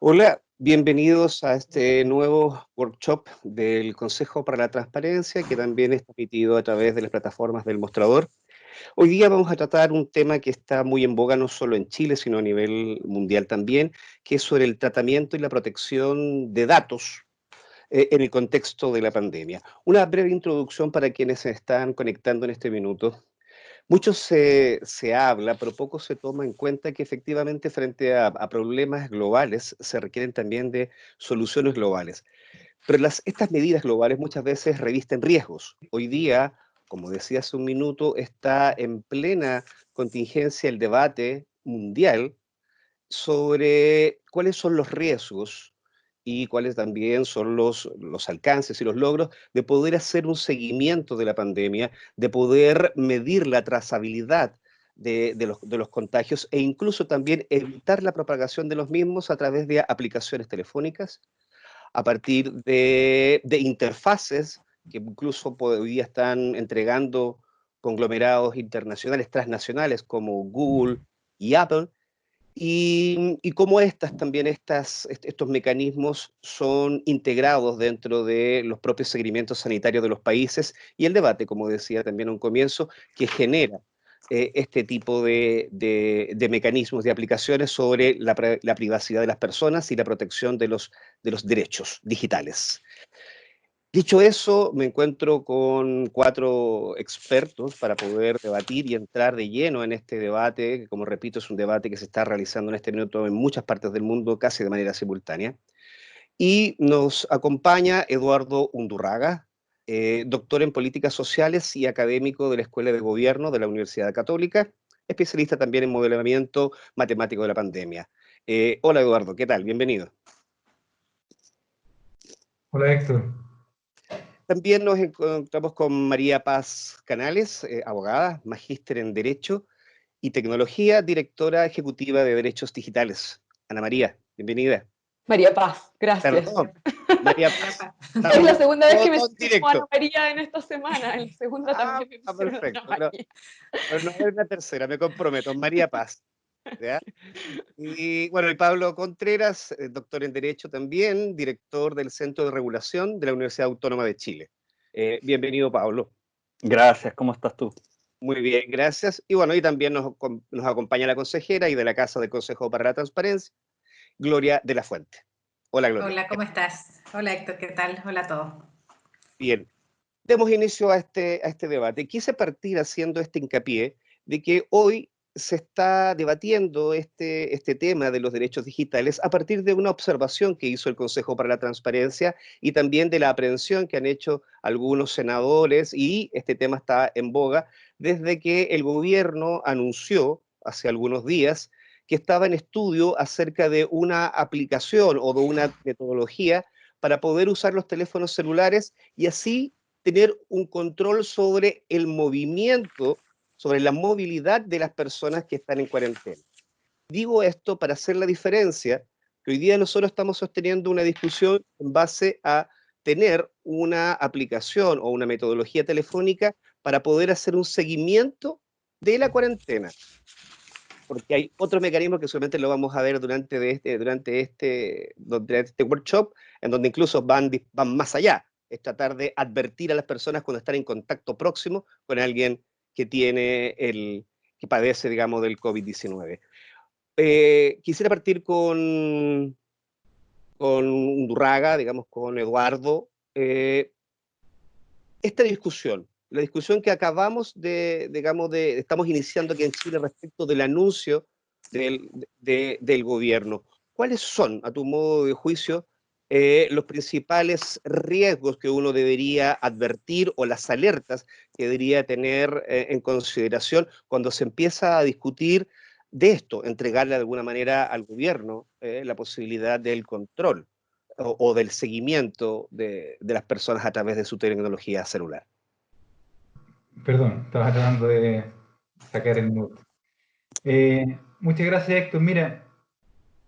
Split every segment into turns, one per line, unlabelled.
Hola, bienvenidos a este nuevo workshop del Consejo para la Transparencia, que también está emitido a través de las plataformas del Mostrador. Hoy día vamos a tratar un tema que está muy en boga no solo en Chile, sino a nivel mundial también, que es sobre el tratamiento y la protección de datos en el contexto de la pandemia. Una breve introducción para quienes se están conectando en este minuto. Mucho se habla, pero poco se toma en cuenta que efectivamente frente a problemas globales se requieren también de soluciones globales. Pero estas medidas globales muchas veces revisten riesgos. Hoy día, como decía hace un minuto, está en plena contingencia el debate mundial sobre cuáles son los riesgos y cuáles también son los alcances y los logros de poder hacer un seguimiento de la pandemia, de poder medir la trazabilidad de los contagios e incluso también evitar la propagación de los mismos a través de aplicaciones telefónicas, a partir de interfaces que incluso hoy día están entregando conglomerados internacionales, transnacionales como Google y Apple, y cómo estos mecanismos son integrados dentro de los propios seguimientos sanitarios de los países y el debate, como decía también a un comienzo, que genera este tipo de mecanismos, de aplicaciones sobre la privacidad de las personas y la protección de los derechos digitales. Dicho eso, me encuentro con 4 expertos para poder debatir y entrar de lleno en este debate, que como repito, es un debate que se está realizando en este minuto en muchas partes del mundo, casi de manera simultánea. Y nos acompaña Eduardo Undurraga, doctor en políticas sociales y académico de la Escuela de Gobierno de la Universidad Católica, especialista también en modelamiento matemático de la pandemia. Hola Eduardo, ¿qué tal? Bienvenido.
Hola Héctor.
También nos encontramos con María Paz Canales, abogada, magíster en Derecho y Tecnología, directora ejecutiva de Derechos Digitales. Ana María, bienvenida.
María Paz, gracias.
Perdón, María Paz.
Es
Estamos
la
ya
segunda vez que me
todo en
sumo a Ana
directo.
María en esta semana. En la segunda también me pusieron Ana
Perfecto.
María.
Pero no es la tercera, me comprometo. María Paz. ¿Ya? Y bueno, y Pablo Contreras, doctor en Derecho también, director del Centro de Regulación de la Universidad Autónoma de Chile. Bienvenido, Pablo.
Gracias, ¿cómo estás tú?
Muy bien, gracias. Y bueno, y también nos acompaña la consejera y de la Casa del Consejo para la Transparencia, Gloria de la Fuente. Hola, Gloria.
Hola, ¿cómo estás? Hola Héctor, ¿qué tal? Hola a todos.
Bien. Demos inicio a este debate. Quise partir haciendo este hincapié de que hoy se está debatiendo este tema de los derechos digitales a partir de una observación que hizo el Consejo para la Transparencia y también de la aprehensión que han hecho algunos senadores, y este tema está en boga desde que el gobierno anunció hace algunos días que estaba en estudio acerca de una aplicación o de una metodología para poder usar los teléfonos celulares y así tener un control sobre el movimiento, sobre la movilidad de las personas que están en cuarentena. Digo esto para hacer la diferencia, que hoy día nosotros estamos sosteniendo una discusión en base a tener una aplicación o una metodología telefónica para poder hacer un seguimiento de la cuarentena, porque hay otro mecanismo que solamente lo vamos a ver durante este workshop, en donde incluso van más allá, es tratar de advertir a las personas cuando están en contacto próximo con alguien que padece, digamos, del COVID-19. Quisiera partir con Undurraga, digamos, con Eduardo. Esta discusión, la discusión que acabamos estamos iniciando aquí en Chile respecto del anuncio del gobierno. ¿Cuáles son, a tu modo de juicio, los principales riesgos que uno debería advertir o las alertas que debería tener en consideración cuando se empieza a discutir de esto, entregarle de alguna manera al gobierno la posibilidad del control o del seguimiento de las personas a través de su tecnología celular?
Perdón, estaba tratando de sacar el mute. Muchas gracias Héctor. Mira,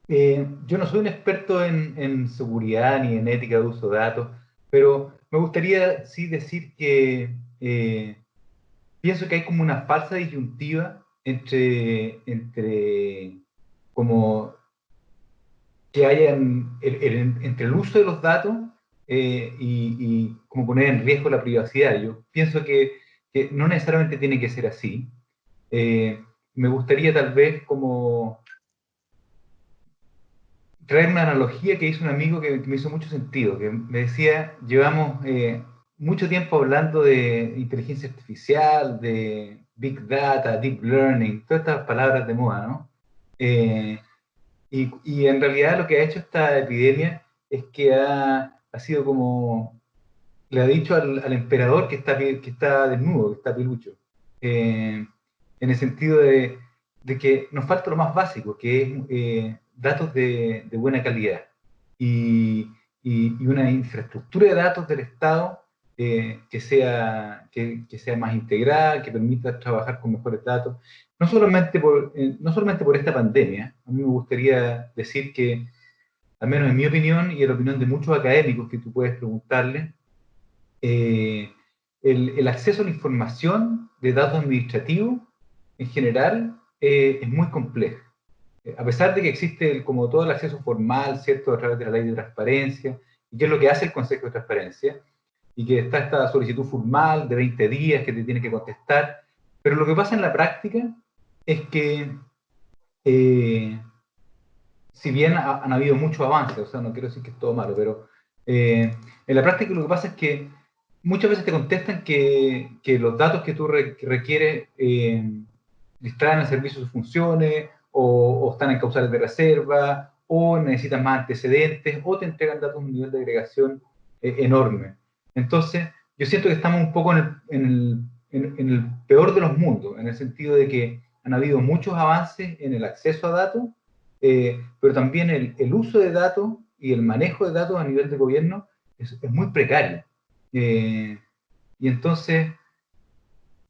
yo no soy un experto en seguridad ni en ética de uso de datos, pero me gustaría sí decir que pienso que hay como una falsa disyuntiva entre como que haya entre el uso de los datos y como poner en riesgo la privacidad. Yo pienso que no necesariamente tiene que ser así. Me gustaría tal vez como traer una analogía que hizo un amigo que me hizo mucho sentido, que me decía, llevamos mucho tiempo hablando de inteligencia artificial, de big data, deep learning, todas estas palabras de moda, ¿no? Y en realidad lo que ha hecho esta epidemia es que ha sido como, le ha dicho al emperador que está desnudo, que está pilucho, en el sentido de que nos falta lo más básico, que es datos de buena calidad y una infraestructura de datos del Estado que sea más integral, que permita trabajar con mejores datos. No solamente por esta pandemia, a mí me gustaría decir que, al menos en mi opinión y en la opinión de muchos académicos que tú puedes preguntarle, el acceso a la información de datos administrativos en general es muy complejo. A pesar de que existe como todo el acceso formal, ¿cierto?, a través de la ley de transparencia, y que es lo que hace el Consejo de Transparencia, y que está esta solicitud formal de 20 días que te tiene que contestar, pero lo que pasa en la práctica es que si bien han habido muchos avances, o sea, no quiero decir que es todo malo, pero en la práctica lo que pasa es que muchas veces te contestan que los datos que tú requieres distraen al servicio sus funciones, o están en causales de reserva, o necesitan más antecedentes, o te entregan datos a un nivel de agregación enorme. Entonces, yo siento que estamos un poco en el peor de los mundos, en el sentido de que han habido muchos avances en el acceso a datos, pero también el uso de datos y el manejo de datos a nivel de gobierno es muy precario. Y entonces,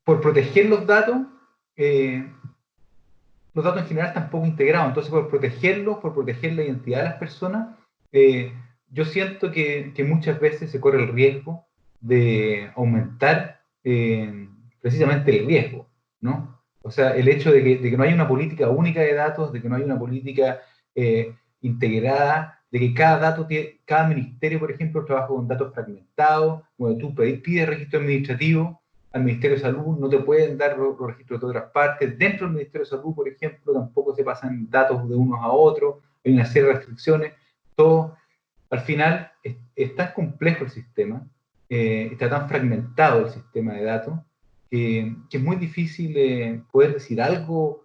por proteger los datos en general están poco integrados, entonces por protegerlos, por proteger la identidad de las personas, yo siento que muchas veces se corre el riesgo de aumentar precisamente el riesgo, ¿no? O sea, el hecho de que no hay una política única de datos, de que no hay una política integrada, de que cada ministerio, por ejemplo, trabaja con datos fragmentados, cuando tú pides registro administrativo al Ministerio de Salud, no te pueden dar los registros de otras partes. Dentro del Ministerio de Salud, por ejemplo, tampoco se pasan datos de unos a otros, hay una serie de restricciones. Todo, al final, es tan complejo el sistema, está tan fragmentado el sistema de datos, que es muy difícil poder decir algo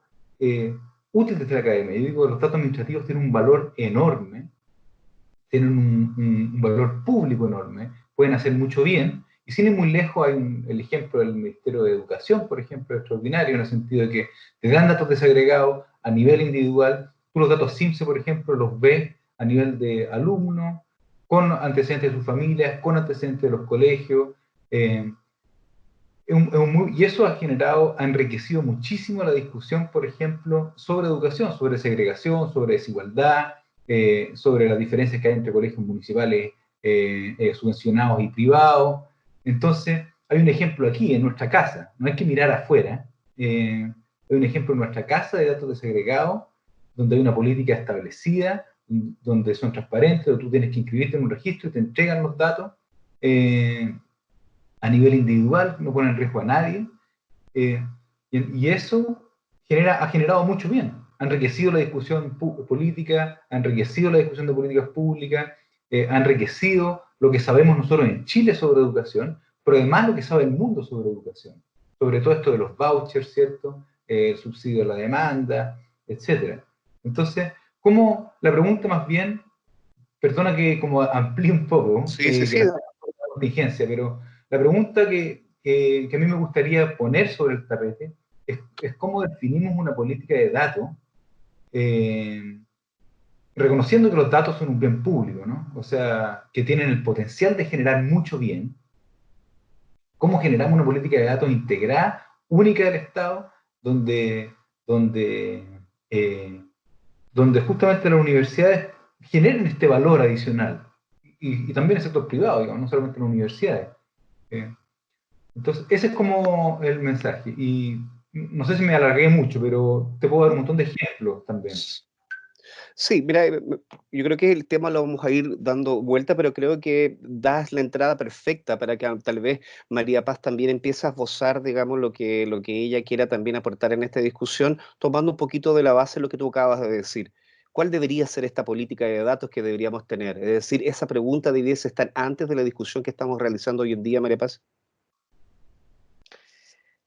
útil desde la academia. Yo digo que los datos administrativos tienen un valor enorme, tienen un valor público enorme, pueden hacer mucho bien, y sin ir muy lejos hay el ejemplo del Ministerio de Educación, por ejemplo, extraordinario, en el sentido de que te dan datos desagregados a nivel individual. Tú los datos CIMSE, por ejemplo, los ves a nivel de alumnos, con antecedentes de sus familias, con antecedentes de los colegios, y eso ha enriquecido muchísimo la discusión, por ejemplo, sobre educación, sobre segregación, sobre desigualdad, sobre las diferencias que hay entre colegios municipales subvencionados y privados. Entonces, hay un ejemplo aquí, en nuestra casa, no hay que mirar afuera. Hay un ejemplo en nuestra casa de datos desagregados, donde hay una política establecida, donde son transparentes, donde tú tienes que inscribirte en un registro y te entregan los datos a nivel individual, no pone en riesgo a nadie. Y eso ha generado mucho bien. Ha enriquecido la discusión política, ha enriquecido la discusión de políticas públicas, ha enriquecido lo que sabemos nosotros en Chile sobre educación, pero además lo que sabe el mundo sobre educación, sobre todo esto de los vouchers, ¿cierto? El subsidio a la demanda, etc. Entonces, como la pregunta más bien, perdona que como amplíe un poco,
Sí, sí, sí.
que la contingencia, pero la pregunta que a mí me gustaría poner sobre el tapete es cómo definimos una política de datos, reconociendo que los datos son un bien público, ¿no? O sea, que tienen el potencial de generar mucho bien. ¿Cómo generamos una política de datos integrada, única del Estado, donde justamente las universidades generen este valor adicional? Y también el sector privado, digamos, no solamente las universidades. Entonces, ese es como el mensaje. Y no sé si me alargué mucho, pero te puedo dar un montón de ejemplos también.
Sí, mira, yo creo que el tema lo vamos a ir dando vuelta, pero creo que das la entrada perfecta para que tal vez María Paz también empiece a esbozar, digamos, lo que ella quiera también aportar en esta discusión, tomando un poquito de la base lo que tú acabas de decir. ¿Cuál debería ser esta política de datos que deberíamos tener? Es decir, esa pregunta debiese estar antes de la discusión que estamos realizando hoy en día, María Paz.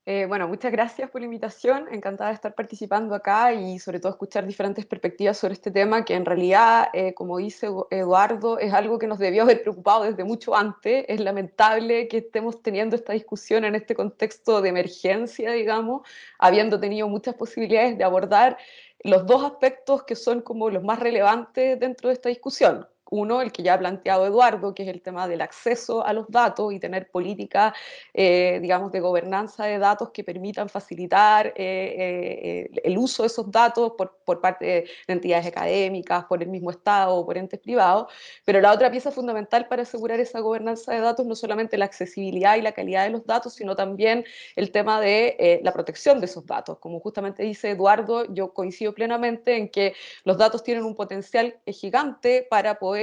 Bueno, muchas gracias por la invitación, encantada de estar participando acá y sobre todo escuchar diferentes perspectivas sobre este tema que en realidad, como dice Eduardo, es algo que nos debió haber preocupado desde mucho antes. Es lamentable que estemos teniendo esta discusión en este contexto de emergencia, digamos, habiendo tenido muchas posibilidades de abordar los dos aspectos que son como los más relevantes dentro de esta discusión. Uno, el que ya ha planteado Eduardo, que es el tema del acceso a los datos y tener políticas, digamos, de gobernanza de datos que permitan facilitar el uso de esos datos por parte de entidades académicas, por el mismo Estado, por entes privados. Pero la otra pieza fundamental para asegurar esa gobernanza de datos no solamente la accesibilidad y la calidad de los datos, sino también el tema de la protección de esos datos. Como justamente dice Eduardo, yo coincido plenamente en que los datos tienen un potencial gigante para poder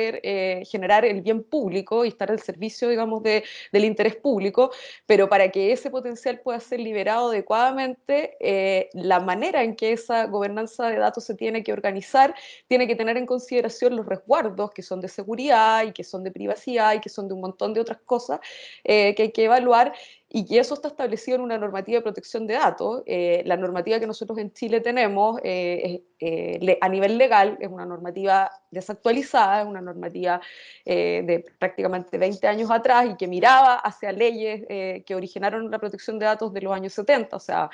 generar el bien público y estar al servicio, digamos, del interés público, pero para que ese potencial pueda ser liberado adecuadamente, la manera en que esa gobernanza de datos se tiene que organizar tiene que tener en consideración los resguardos que son de seguridad y que son de privacidad y que son de un montón de otras cosas que hay que evaluar, y que eso está establecido en una normativa de protección de datos. La normativa que nosotros en Chile tenemos a nivel legal es una normativa desactualizada, es una normativa de prácticamente 20 años atrás y que miraba hacia leyes que originaron la protección de datos de los años 70. O sea,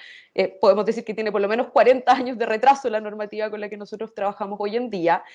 podemos decir que tiene por lo menos 40 años de retraso la normativa con la que nosotros trabajamos hoy en día.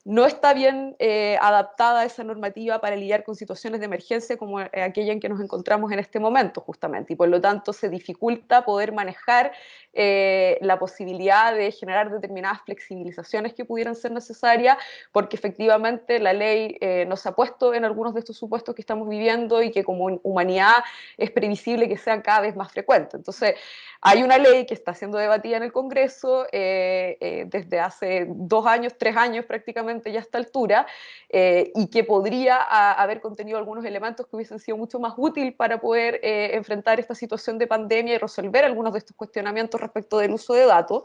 No está bien adaptada esa normativa para lidiar con situaciones de emergencia como aquella en que nos encontramos en este momento, justamente, y por lo tanto se dificulta poder manejar la posibilidad de generar determinadas flexibilizaciones que pudieran ser necesarias, porque efectivamente la ley no se ha puesto en algunos de estos supuestos que estamos viviendo y que como humanidad es previsible que sean cada vez más frecuentes. Entonces, hay una ley que está siendo debatida en el Congreso desde hace 2 años, 3 años prácticamente ya a esta altura, y que podría haber contenido algunos elementos que hubiesen sido mucho más útiles para poder enfrentar esta situación de pandemia y resolver algunos de estos cuestionamientos respecto del uso de datos,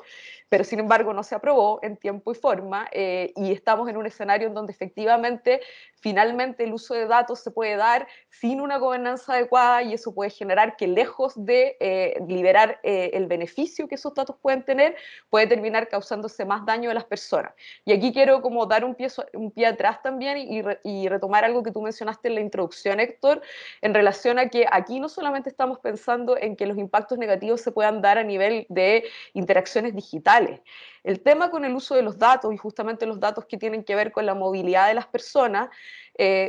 pero sin embargo no se aprobó en tiempo y forma, y estamos en un escenario en donde efectivamente finalmente el uso de datos se puede dar sin una gobernanza adecuada, y eso puede generar que lejos de liberar el beneficio que esos datos pueden tener, puede terminar causándose más daño a las personas. Y aquí quiero como dar un pie atrás también y retomar algo que tú mencionaste en la introducción, Héctor, en relación a que aquí no solamente estamos pensando en que los impactos negativos se puedan dar a nivel de interacciones digitales. El tema con el uso de los datos, y justamente los datos que tienen que ver con la movilidad de las personas,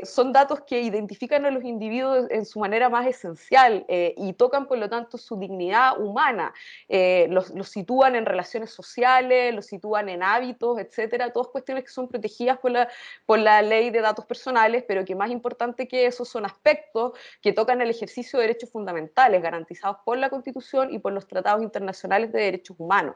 son datos que identifican a los individuos en su manera más esencial y tocan, por lo tanto, su dignidad humana. Los sitúan en relaciones sociales, los sitúan en hábitos, etcétera, todas cuestiones que son protegidas por la ley de datos personales, pero que más importante que eso son aspectos que tocan el ejercicio de derechos fundamentales garantizados por la Constitución y por los tratados internacionales de derechos humanos.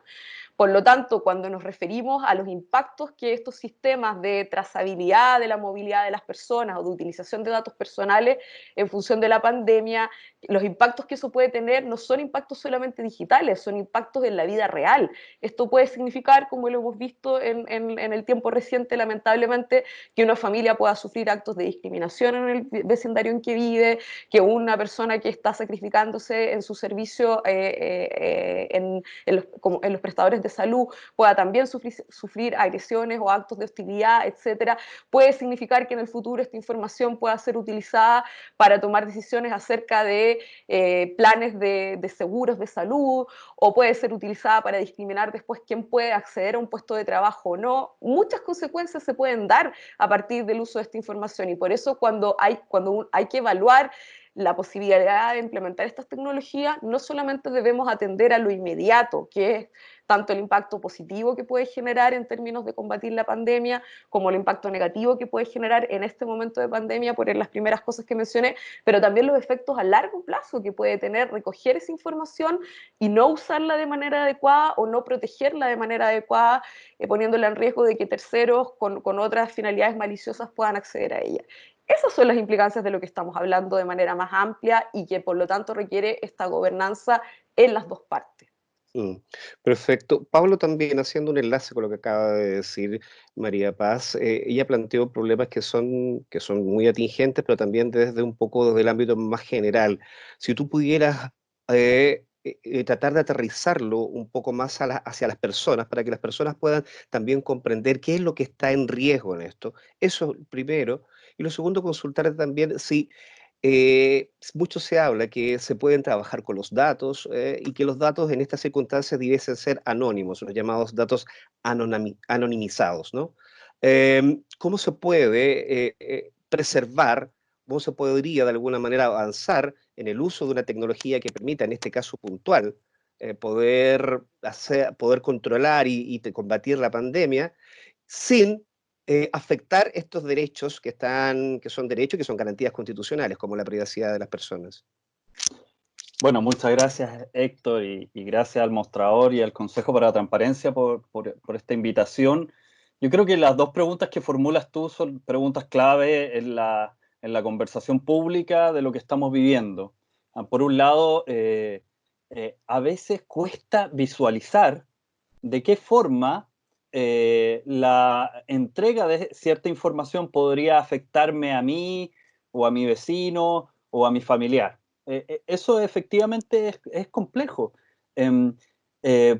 Por lo tanto, cuando nos referimos a los impactos que estos sistemas de trazabilidad de la movilidad de las personas o de utilización de datos personales en función de la pandemia, los impactos que eso puede tener no son impactos solamente digitales, son impactos en la vida real. Esto puede significar, como lo hemos visto en el tiempo reciente, lamentablemente, que una familia pueda sufrir actos de discriminación en el vecindario en que vive, que una persona que está sacrificándose en su servicio en los prestadores de salud pueda también sufrir agresiones o actos de hostilidad, etcétera. Puede significar que en el futuro esta información pueda ser utilizada para tomar decisiones acerca de planes de seguros de salud, o puede ser utilizada para discriminar después quién puede acceder a un puesto de trabajo o no. Muchas consecuencias se pueden dar a partir del uso de esta información, y por eso cuando hay que evaluar la posibilidad de implementar estas tecnologías, no solamente debemos atender a lo inmediato, que es tanto el impacto positivo que puede generar en términos de combatir la pandemia, como el impacto negativo que puede generar en este momento de pandemia, por las primeras cosas que mencioné, pero también los efectos a largo plazo que puede tener recoger esa información y no usarla de manera adecuada o no protegerla de manera adecuada, poniéndola en riesgo de que terceros con otras finalidades maliciosas puedan acceder a ella. Esas son las implicancias de lo que estamos hablando de manera más amplia y que por lo tanto requiere esta gobernanza en las dos partes.
Perfecto. Pablo, también haciendo un enlace con lo que acaba de decir María Paz, ella planteó problemas que son muy atingentes, pero también desde un poco desde el ámbito más general. Si tú pudieras tratar de aterrizarlo un poco más hacia las personas, para que las personas puedan también comprender qué es lo que está en riesgo en esto. Eso primero. Y lo segundo, consultar también si mucho se habla que se pueden trabajar con los datos y que los datos en estas circunstancias debiesen ser anónimos, los llamados datos anonimizados, ¿no? ¿Cómo se puede preservar, cómo se podría de alguna manera avanzar en el uso de una tecnología que permita, en este caso puntual, poder controlar y combatir la pandemia sin afectar estos derechos que son derechos, que son garantías constitucionales, como la privacidad de las personas?
Bueno, muchas gracias, Héctor, y gracias al Mostrador y al Consejo para la Transparencia por esta invitación. Yo creo que las dos preguntas que formulas tú son preguntas clave en la conversación pública de lo que estamos viviendo. Por un lado, a veces cuesta visualizar de qué forma la entrega de cierta información podría afectarme a mí o a mi vecino o a mi familiar. Eso efectivamente es complejo,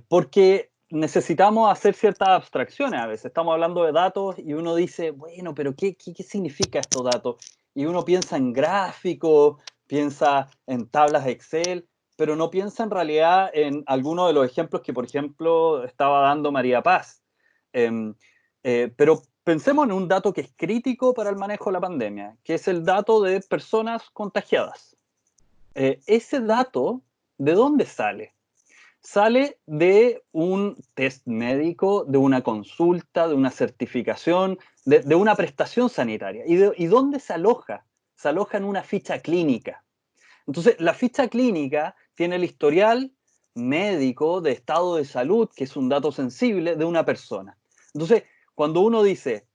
porque necesitamos hacer ciertas abstracciones a veces. Estamos hablando de datos y uno dice, bueno, pero ¿qué significa estos datos? Y uno piensa en gráficos, piensa en tablas Excel, pero no piensa en realidad en algunos de los ejemplos que, por ejemplo, estaba dando María Paz. Pero pensemos en un dato que es crítico para el manejo de la pandemia, que es el dato de personas contagiadas. Ese dato, ¿de dónde sale? Sale de un test médico, de una consulta, de una certificación, de una prestación sanitaria. ¿Y dónde se aloja? Se aloja en una ficha clínica. Entonces, la ficha clínica tiene el historial médico de estado de salud, que es un dato sensible de una persona. Entonces, cuando uno dice,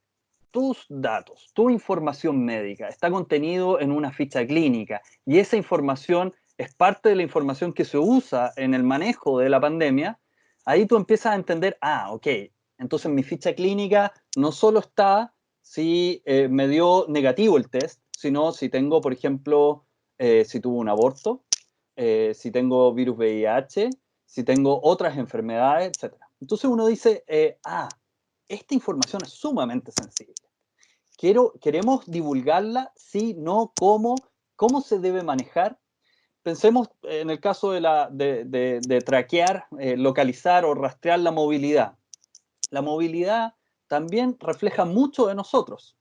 tus datos, tu información médica está contenido en una ficha clínica y esa información es parte de la información que se usa en el manejo de la pandemia, ahí tú empiezas a entender, ok, entonces mi ficha clínica no solo está si me dio negativo el test, sino si tengo, por ejemplo, si tuve un aborto, si tengo virus VIH, si tengo otras enfermedades, etc. Entonces uno dice, esta información es sumamente sensible. ¿Queremos divulgarla? Sí, no, ¿cómo se debe manejar? Pensemos en el caso de traquear, localizar o rastrear la movilidad. La movilidad también refleja mucho de nosotros.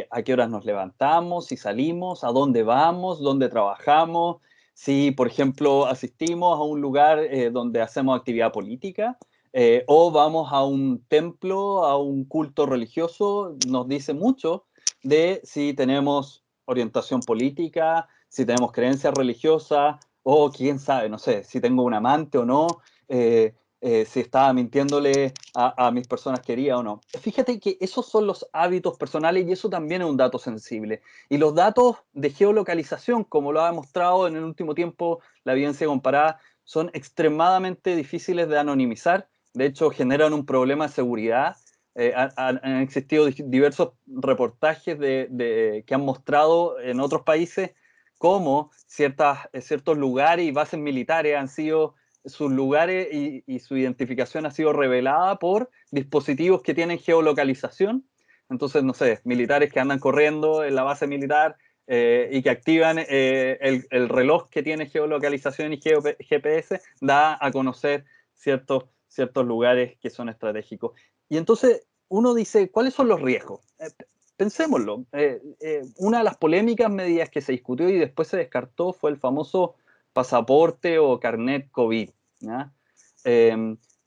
A qué horas nos levantamos, si salimos, a dónde vamos, dónde trabajamos, si, por ejemplo, asistimos a un lugar donde hacemos actividad política o vamos a un templo, a un culto religioso, nos dice mucho de si tenemos orientación política, si tenemos creencias religiosas o quién sabe, no sé, si tengo un amante o no. Si estaba mintiéndole a mis personas queridas o no. Fíjate que esos son los hábitos personales y eso también es un dato sensible. Y los datos de geolocalización, como lo ha demostrado en el último tiempo la evidencia comparada, son extremadamente difíciles de anonimizar. De hecho, generan un problema de seguridad. Han existido diversos reportajes que han mostrado en otros países cómo ciertos lugares y bases militares han sido sus lugares y su identificación ha sido revelada por dispositivos que tienen geolocalización. Entonces, no sé, militares que andan corriendo en la base militar y que activan el reloj que tiene geolocalización y GPS, da a conocer ciertos lugares que son estratégicos. Y entonces uno dice, ¿cuáles son los riesgos? pensémoslo, una de las polémicas medidas que se discutió y después se descartó fue el famoso pasaporte o carnet COVID, ¿ya?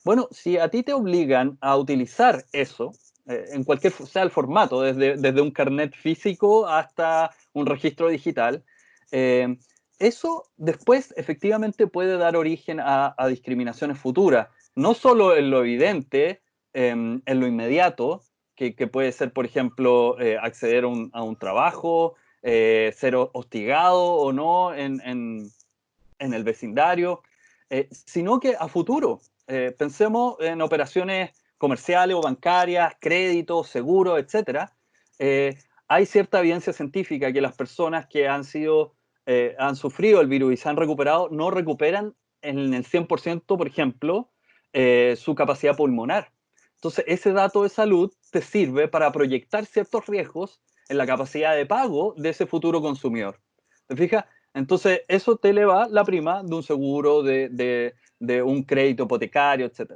Bueno, si a ti te obligan a utilizar eso, en cualquier sea el formato, desde un carnet físico hasta un registro digital, eso después efectivamente puede dar origen a discriminaciones futuras, no solo en lo evidente, en lo inmediato, que puede ser, por ejemplo, acceder a un trabajo, ser hostigado o no en el vecindario, sino que a futuro. Pensemos en operaciones comerciales o bancarias, créditos, seguros, etc. Hay cierta evidencia científica que las personas que han sufrido el virus y se han recuperado no recuperan en el 100%, por ejemplo, su capacidad pulmonar. Entonces, ese dato de salud te sirve para proyectar ciertos riesgos en la capacidad de pago de ese futuro consumidor. ¿Te fijas? Entonces, eso te eleva la prima de un seguro, de un crédito hipotecario, etc.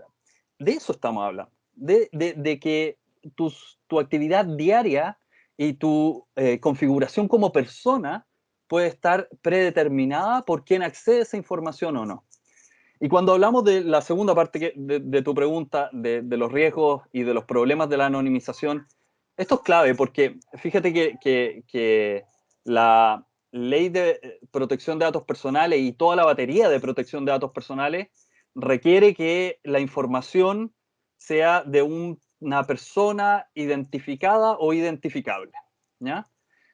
De eso estamos hablando, de que tu actividad diaria y tu configuración como persona puede estar predeterminada por quién accede a esa información o no. Y cuando hablamos de la segunda parte de tu pregunta, de los riesgos y de los problemas de la anonimización, esto es clave porque fíjate que la ley de protección de datos personales y toda la batería de protección de datos personales requiere que la información sea de una persona identificada o identificable, ¿ya?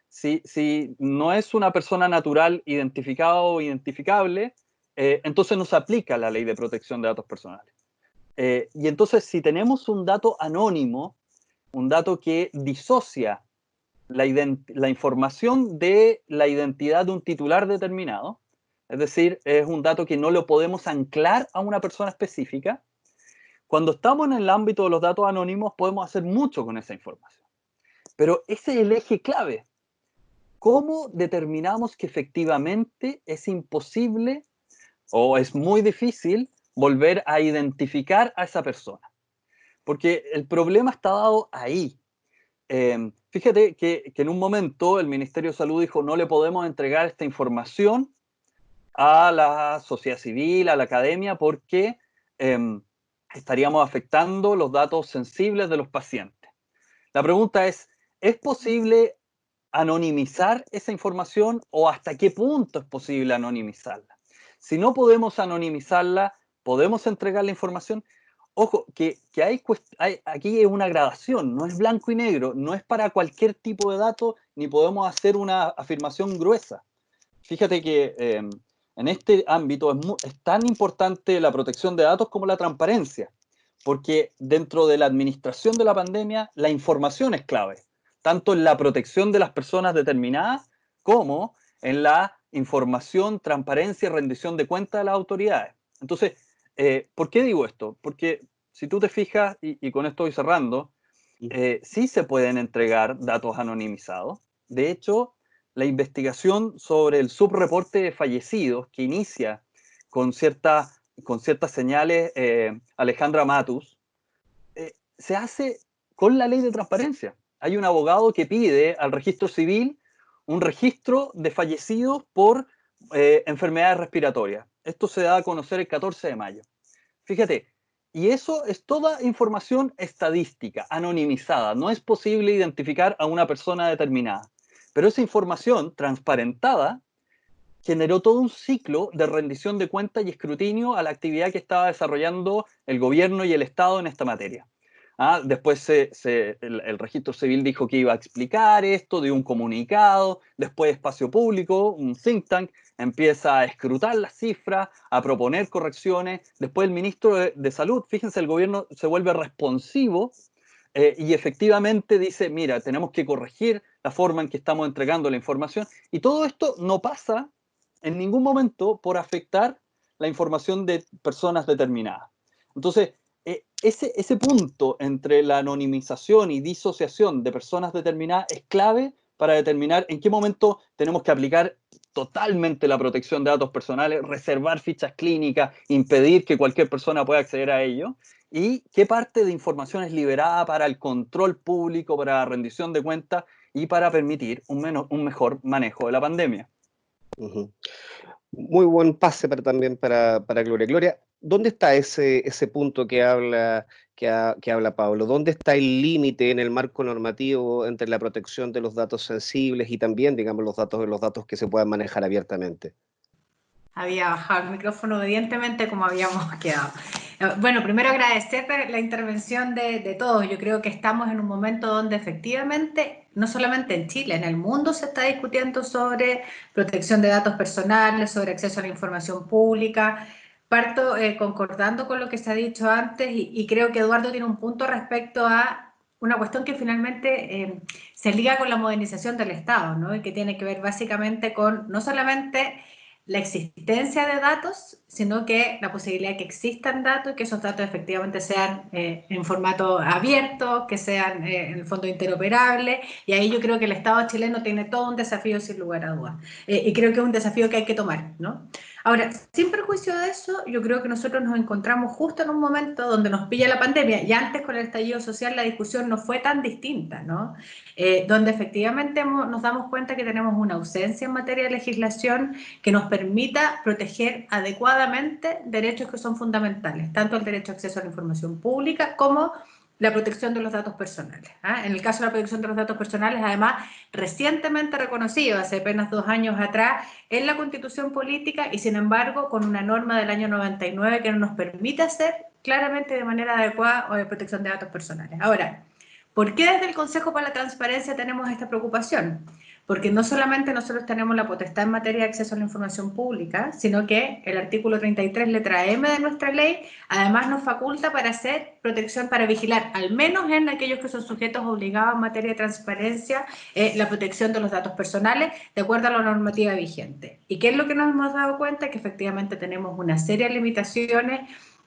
Si no es una persona natural identificada o identificable, entonces no se aplica la ley de protección de datos personales. Y entonces, si tenemos un dato anónimo, un dato que disocia la información de la identidad de un titular determinado, es decir, es un dato que no lo podemos anclar a una persona específica, cuando estamos en el ámbito de los datos anónimos podemos hacer mucho con esa información. Pero ese es el eje clave. ¿Cómo determinamos que efectivamente es imposible o es muy difícil volver a identificar a esa persona? Porque el problema está dado ahí. Fíjate que en un momento el Ministerio de Salud dijo no le podemos entregar esta información a la sociedad civil, a la academia, porque estaríamos afectando los datos sensibles de los pacientes. La pregunta ¿es posible anonimizar esa información o hasta qué punto es posible anonimizarla? Si no podemos anonimizarla, ¿podemos entregar la información? Ojo, que aquí es una gradación, no es blanco y negro, no es para cualquier tipo de dato, ni podemos hacer una afirmación gruesa. Fíjate que en este ámbito es tan importante la protección de datos como la transparencia, porque dentro de la administración de la pandemia, la información es clave, tanto en la protección de las personas determinadas como en la información, transparencia y rendición de cuentas de las autoridades. Entonces, ¿por qué digo esto? Porque si tú te fijas, y con esto voy cerrando, sí se pueden entregar datos anonimizados. De hecho, la investigación sobre el subreporte de fallecidos que inicia con ciertas señales Alejandra Matus, se hace con la ley de transparencia. Hay un abogado que pide al registro civil un registro de fallecidos por enfermedades respiratorias. Esto se da a conocer el 14 de mayo. Fíjate, y eso es toda información estadística, anonimizada. No es posible identificar a una persona determinada. Pero esa información transparentada generó todo un ciclo de rendición de cuentas y escrutinio a la actividad que estaba desarrollando el gobierno y el Estado en esta materia. Después el registro civil dijo que iba a explicar esto, dio un comunicado, después Espacio Público, un think tank, empieza a escrutar las cifras, a proponer correcciones, después el ministro de Salud, fíjense, el gobierno se vuelve responsivo y efectivamente dice, mira, tenemos que corregir la forma en que estamos entregando la información, y todo esto no pasa en ningún momento por afectar la información de personas determinadas. Entonces, ese punto entre la anonimización y disociación de personas determinadas es clave para determinar en qué momento tenemos que aplicar totalmente la protección de datos personales, reservar fichas clínicas, impedir que cualquier persona pueda acceder a ello, y qué parte de información es liberada para el control público, para la rendición de cuentas y para permitir un mejor manejo de la pandemia.
Muy buen pase también para Gloria. Gloria, ¿dónde está ese punto que habla Pablo? ¿Dónde está el límite en el marco normativo entre la protección de los datos sensibles y también, digamos, los datos que se puedan manejar abiertamente?
Había bajado el micrófono obedientemente como habíamos quedado. Bueno, primero agradecer la intervención de todos. Yo creo que estamos en un momento donde efectivamente, no solamente en Chile, en el mundo se está discutiendo sobre protección de datos personales, sobre acceso a la información pública. Parto concordando con lo que se ha dicho antes y creo que Eduardo tiene un punto respecto a una cuestión que finalmente se liga con la modernización del Estado, ¿no? Y que tiene que ver básicamente con no solamente la existencia de datos, sino que la posibilidad de que existan datos y que esos datos efectivamente sean en formato abierto, que sean en el fondo interoperables, y ahí yo creo que el Estado chileno tiene todo un desafío sin lugar a dudas, y creo que es un desafío que hay que tomar, ¿no? Ahora, sin perjuicio de eso, yo creo que nosotros nos encontramos justo en un momento donde nos pilla la pandemia, y antes con el estallido social la discusión no fue tan distinta, ¿no? Donde efectivamente nos damos cuenta que tenemos una ausencia en materia de legislación que nos permita proteger adecuadamente derechos que son fundamentales, tanto el derecho a acceso a la información pública como la protección de los datos personales. En el caso de la protección de los datos personales, además, recientemente reconocido, hace apenas 2 años atrás, en la Constitución Política y, sin embargo, con una norma del año 99 que no nos permite hacer claramente de manera adecuada protección de datos personales. Ahora, ¿por qué desde el Consejo para la Transparencia tenemos esta preocupación? Porque no solamente nosotros tenemos la potestad en materia de acceso a la información pública, sino que el artículo 33, letra M de nuestra ley, además nos faculta para hacer protección, para vigilar, al menos en aquellos que son sujetos obligados en materia de transparencia, la protección de los datos personales, de acuerdo a la normativa vigente. ¿Y qué es lo que nos hemos dado cuenta? Que efectivamente tenemos una serie de limitaciones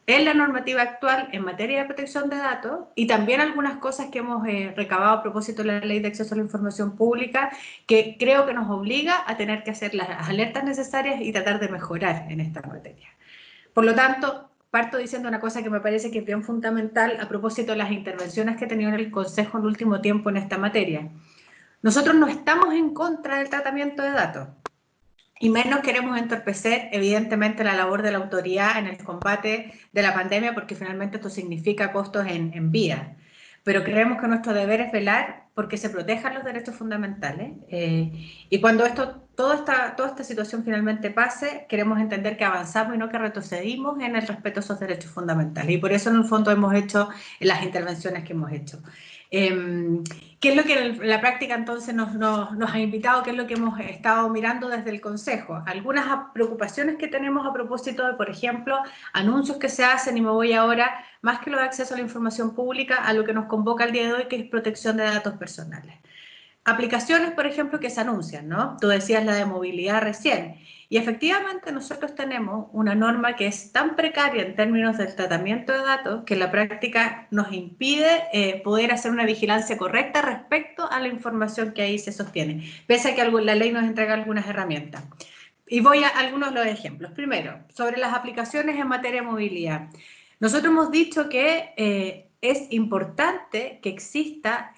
en la normativa actual en materia de protección de datos y también algunas cosas que hemos recabado a propósito de la Ley de Acceso a la Información Pública que creo que nos obliga a tener que hacer las alertas necesarias y tratar de mejorar en esta materia. Por lo tanto, parto diciendo una cosa que me parece que es bien fundamental a propósito de las intervenciones que ha tenido en el Consejo en el último tiempo en esta materia. Nosotros no estamos en contra del tratamiento de datos. Y menos queremos entorpecer, evidentemente, la labor de la autoridad en el combate de la pandemia, porque finalmente esto significa costos en vida. Pero creemos que nuestro deber es velar porque se protejan los derechos fundamentales. Y cuando toda esta situación finalmente pase, queremos entender que avanzamos y no que retrocedimos en el respeto a esos derechos fundamentales. Y por eso, en el fondo, hemos hecho las intervenciones que hemos hecho. ¿Qué es lo que en la práctica entonces nos ha invitado? ¿Qué es lo que hemos estado mirando desde el Consejo? Algunas preocupaciones que tenemos a propósito de, por ejemplo, anuncios que se hacen, y me voy ahora, más que lo de acceso a la información pública, a lo que nos convoca el día de hoy, que es protección de datos personales. Aplicaciones, por ejemplo, que se anuncian, ¿no? Tú decías la de movilidad recién. Y efectivamente nosotros tenemos una norma que es tan precaria en términos del tratamiento de datos que en la práctica nos impide poder hacer una vigilancia correcta respecto a la información que ahí se sostiene, pese a que la ley nos entrega algunas herramientas. Y voy a algunos de los ejemplos. Primero, sobre las aplicaciones en materia de movilidad. Nosotros hemos dicho que es importante que exista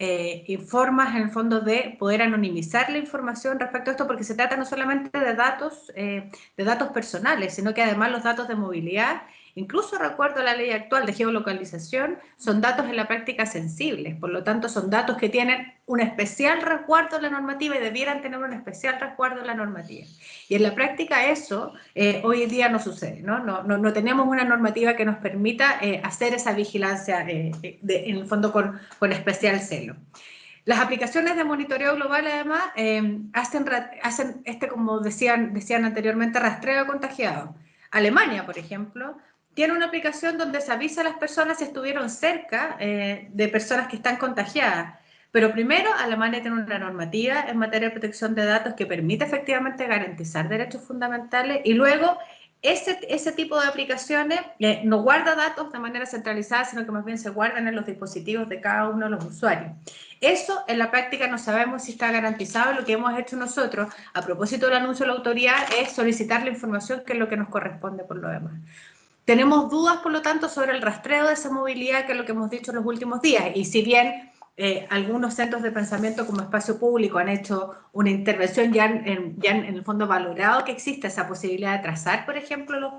formas en el fondo de poder anonimizar la información respecto a esto, porque se trata no solamente de datos personales, sino que además los datos de movilidad, incluso recuerdo la ley actual de geolocalización, son datos en la práctica sensibles, por lo tanto son datos que tienen un especial resguardo en la normativa y debieran tener un especial resguardo en la normativa. Y en la práctica eso hoy en día no sucede, ¿no? No tenemos una normativa que nos permita hacer esa vigilancia en el fondo con especial celo. Las aplicaciones de monitoreo global además hacen como decían anteriormente, rastreo de contagiados. Alemania, por ejemplo, tiene una aplicación donde se avisa a las personas si estuvieron cerca de personas que están contagiadas. Pero primero, Alemania tiene una normativa en materia de protección de datos que permite efectivamente garantizar derechos fundamentales y luego ese tipo de aplicaciones no guarda datos de manera centralizada, sino que más bien se guardan en los dispositivos de cada uno de los usuarios. Eso en la práctica no sabemos si está garantizado. Lo que hemos hecho nosotros, a propósito del anuncio de la autoridad, es solicitar la información, que es lo que nos corresponde por lo demás. Tenemos dudas, por lo tanto, sobre el rastreo de esa movilidad, que es lo que hemos dicho en los últimos días, y si bien algunos centros de pensamiento como Espacio Público han hecho una intervención, ya en el fondo valorado que existe esa posibilidad de trazar, por ejemplo, los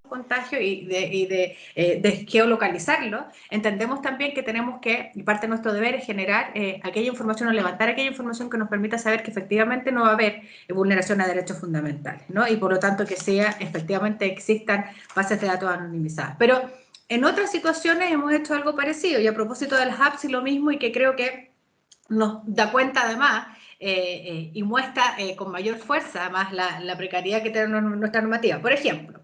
contagios y de geolocalizarlo, entendemos también que tenemos que, y parte de nuestro deber es generar aquella información o levantar aquella información que nos permita saber que efectivamente no va a haber vulneración a derechos fundamentales, ¿no? Y por lo tanto que efectivamente existan bases de datos anonimizadas. Pero en otras situaciones hemos hecho algo parecido, y a propósito de las apps y lo mismo, y que creo que nos da cuenta además y muestra con mayor fuerza además la precariedad que tiene nuestra normativa. Por ejemplo,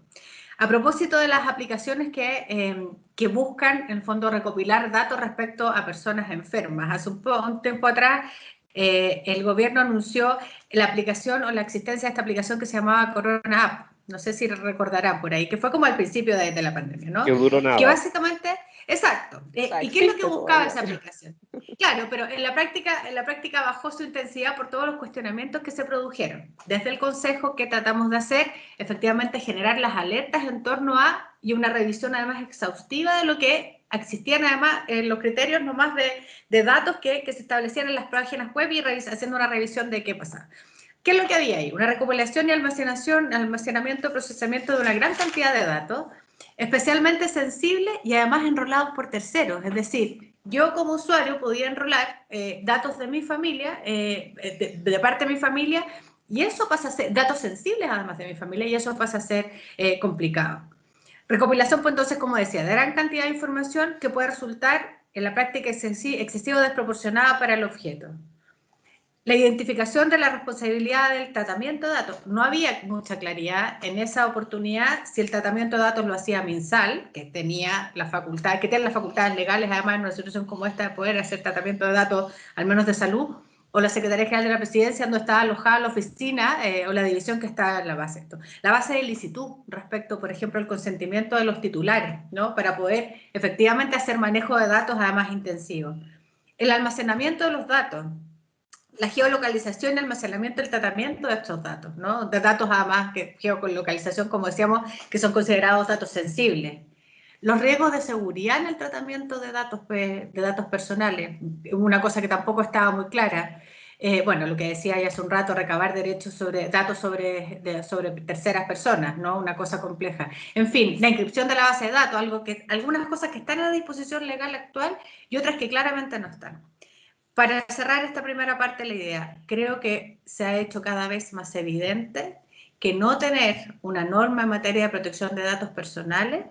a propósito de las aplicaciones que buscan, en el fondo, recopilar datos respecto a personas enfermas. Hace un tiempo atrás, el gobierno anunció la aplicación o la existencia de esta aplicación que se llamaba Corona App. No sé si recordarán por ahí, que fue como al principio de la pandemia, ¿no?
Que duró nada.
Que básicamente, exacto. ¿Y qué es lo que buscaba esa aplicación? Claro, pero en la práctica bajó su intensidad por todos los cuestionamientos que se produjeron. Desde el Consejo, ¿qué tratamos de hacer? Efectivamente, generar las alertas en torno a, y una revisión además exhaustiva de lo que existían además los criterios nomás de datos que se establecían en las páginas web, y haciendo una revisión de qué pasaba. ¿Qué es lo que había ahí? Una recopilación y almacenamiento, procesamiento de una gran cantidad de datos, especialmente sensibles y además enrolados por terceros. Es decir, yo como usuario podía enrolar datos de mi familia, de parte de mi familia, y eso pasa a ser, datos sensibles además de mi familia, y eso pasa a ser complicado. Recopilación, pues entonces, como decía, de gran cantidad de información que puede resultar en la práctica excesivo desproporcionada para el objeto. La identificación de la responsabilidad del tratamiento de datos. No había mucha claridad en esa oportunidad si el tratamiento de datos lo hacía MinSal, que tenía la facultad, que tiene las facultades legales, además en una situación como esta, de poder hacer tratamiento de datos, al menos de salud, o la Secretaría General de la Presidencia, donde estaba alojada la oficina o la división que está en la base. La base de licitud respecto, por ejemplo, al consentimiento de los titulares, ¿no? Para poder efectivamente hacer manejo de datos además intensivo. El almacenamiento de los datos. La geolocalización y almacenamiento, el tratamiento de estos datos, ¿no? De datos además, que geolocalización, como decíamos, que son considerados datos sensibles. Los riesgos de seguridad en el tratamiento de datos personales, una cosa que tampoco estaba muy clara. Bueno, lo que decía ya hace un rato, recabar datos sobre terceras personas, ¿no? Una cosa compleja. En fin, la inscripción de la base de datos, algunas cosas que están a la disposición legal actual y otras que claramente no están. Para cerrar esta primera parte de la idea, creo que se ha hecho cada vez más evidente que no tener una norma en materia de protección de datos personales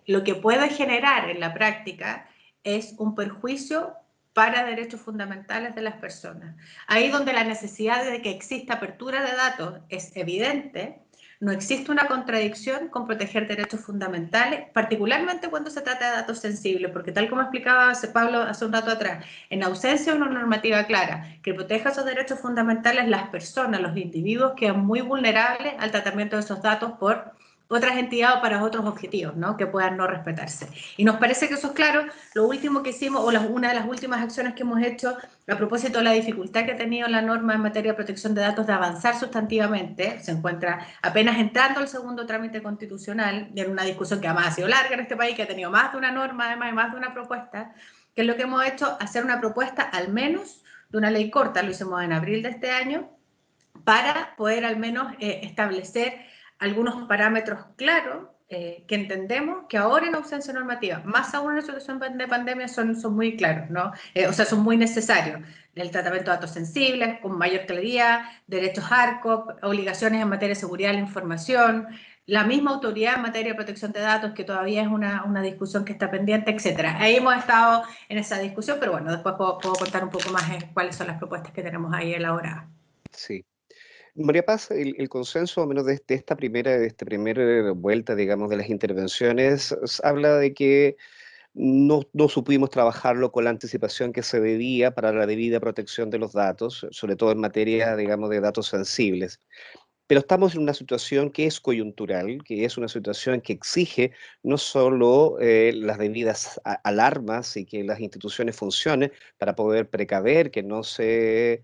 lo que puede generar en la práctica es un perjuicio para derechos fundamentales de las personas. Ahí donde la necesidad de que exista apertura de datos es evidente, no existe una contradicción con proteger derechos fundamentales, particularmente cuando se trata de datos sensibles, porque tal como explicaba Pablo hace un rato atrás, en ausencia de una normativa clara que proteja esos derechos fundamentales, las personas, los individuos quedan muy vulnerables al tratamiento de esos datos por otras entidades o para otros objetivos, ¿no? Que puedan no respetarse. Y nos parece que eso es claro. Lo último que hicimos, o una de las últimas acciones que hemos hecho a propósito de la dificultad que ha tenido la norma en materia de protección de datos de avanzar sustantivamente, se encuentra apenas entrando al segundo trámite constitucional, y en una discusión que además ha sido larga en este país, que ha tenido más de una norma, además, y más de una propuesta, que es lo que hemos hecho, hacer una propuesta al menos de una ley corta, lo hicimos en abril de este año, para poder al menos establecer algunos parámetros claros que entendemos que ahora en ausencia normativa, más aún en la situación de pandemia, son muy claros, ¿no? O sea, son muy necesarios. El tratamiento de datos sensibles, con mayor claridad, derechos ARCOP, obligaciones en materia de seguridad de la información, la misma autoridad en materia de protección de datos, que todavía es una discusión que está pendiente, etcétera. Ahí hemos estado en esa discusión, pero bueno, después puedo contar un poco más cuáles son las propuestas que tenemos ahí elaboradas.
Sí. María Paz, el consenso, al menos de esta primera vuelta, digamos, de las intervenciones, habla de que no supimos trabajarlo con la anticipación que se debía para la debida protección de los datos, sobre todo en materia, digamos, de datos sensibles. Pero estamos en una situación que es coyuntural, que es una situación que exige no solo las debidas alarmas y que las instituciones funcionen para poder precaver que no se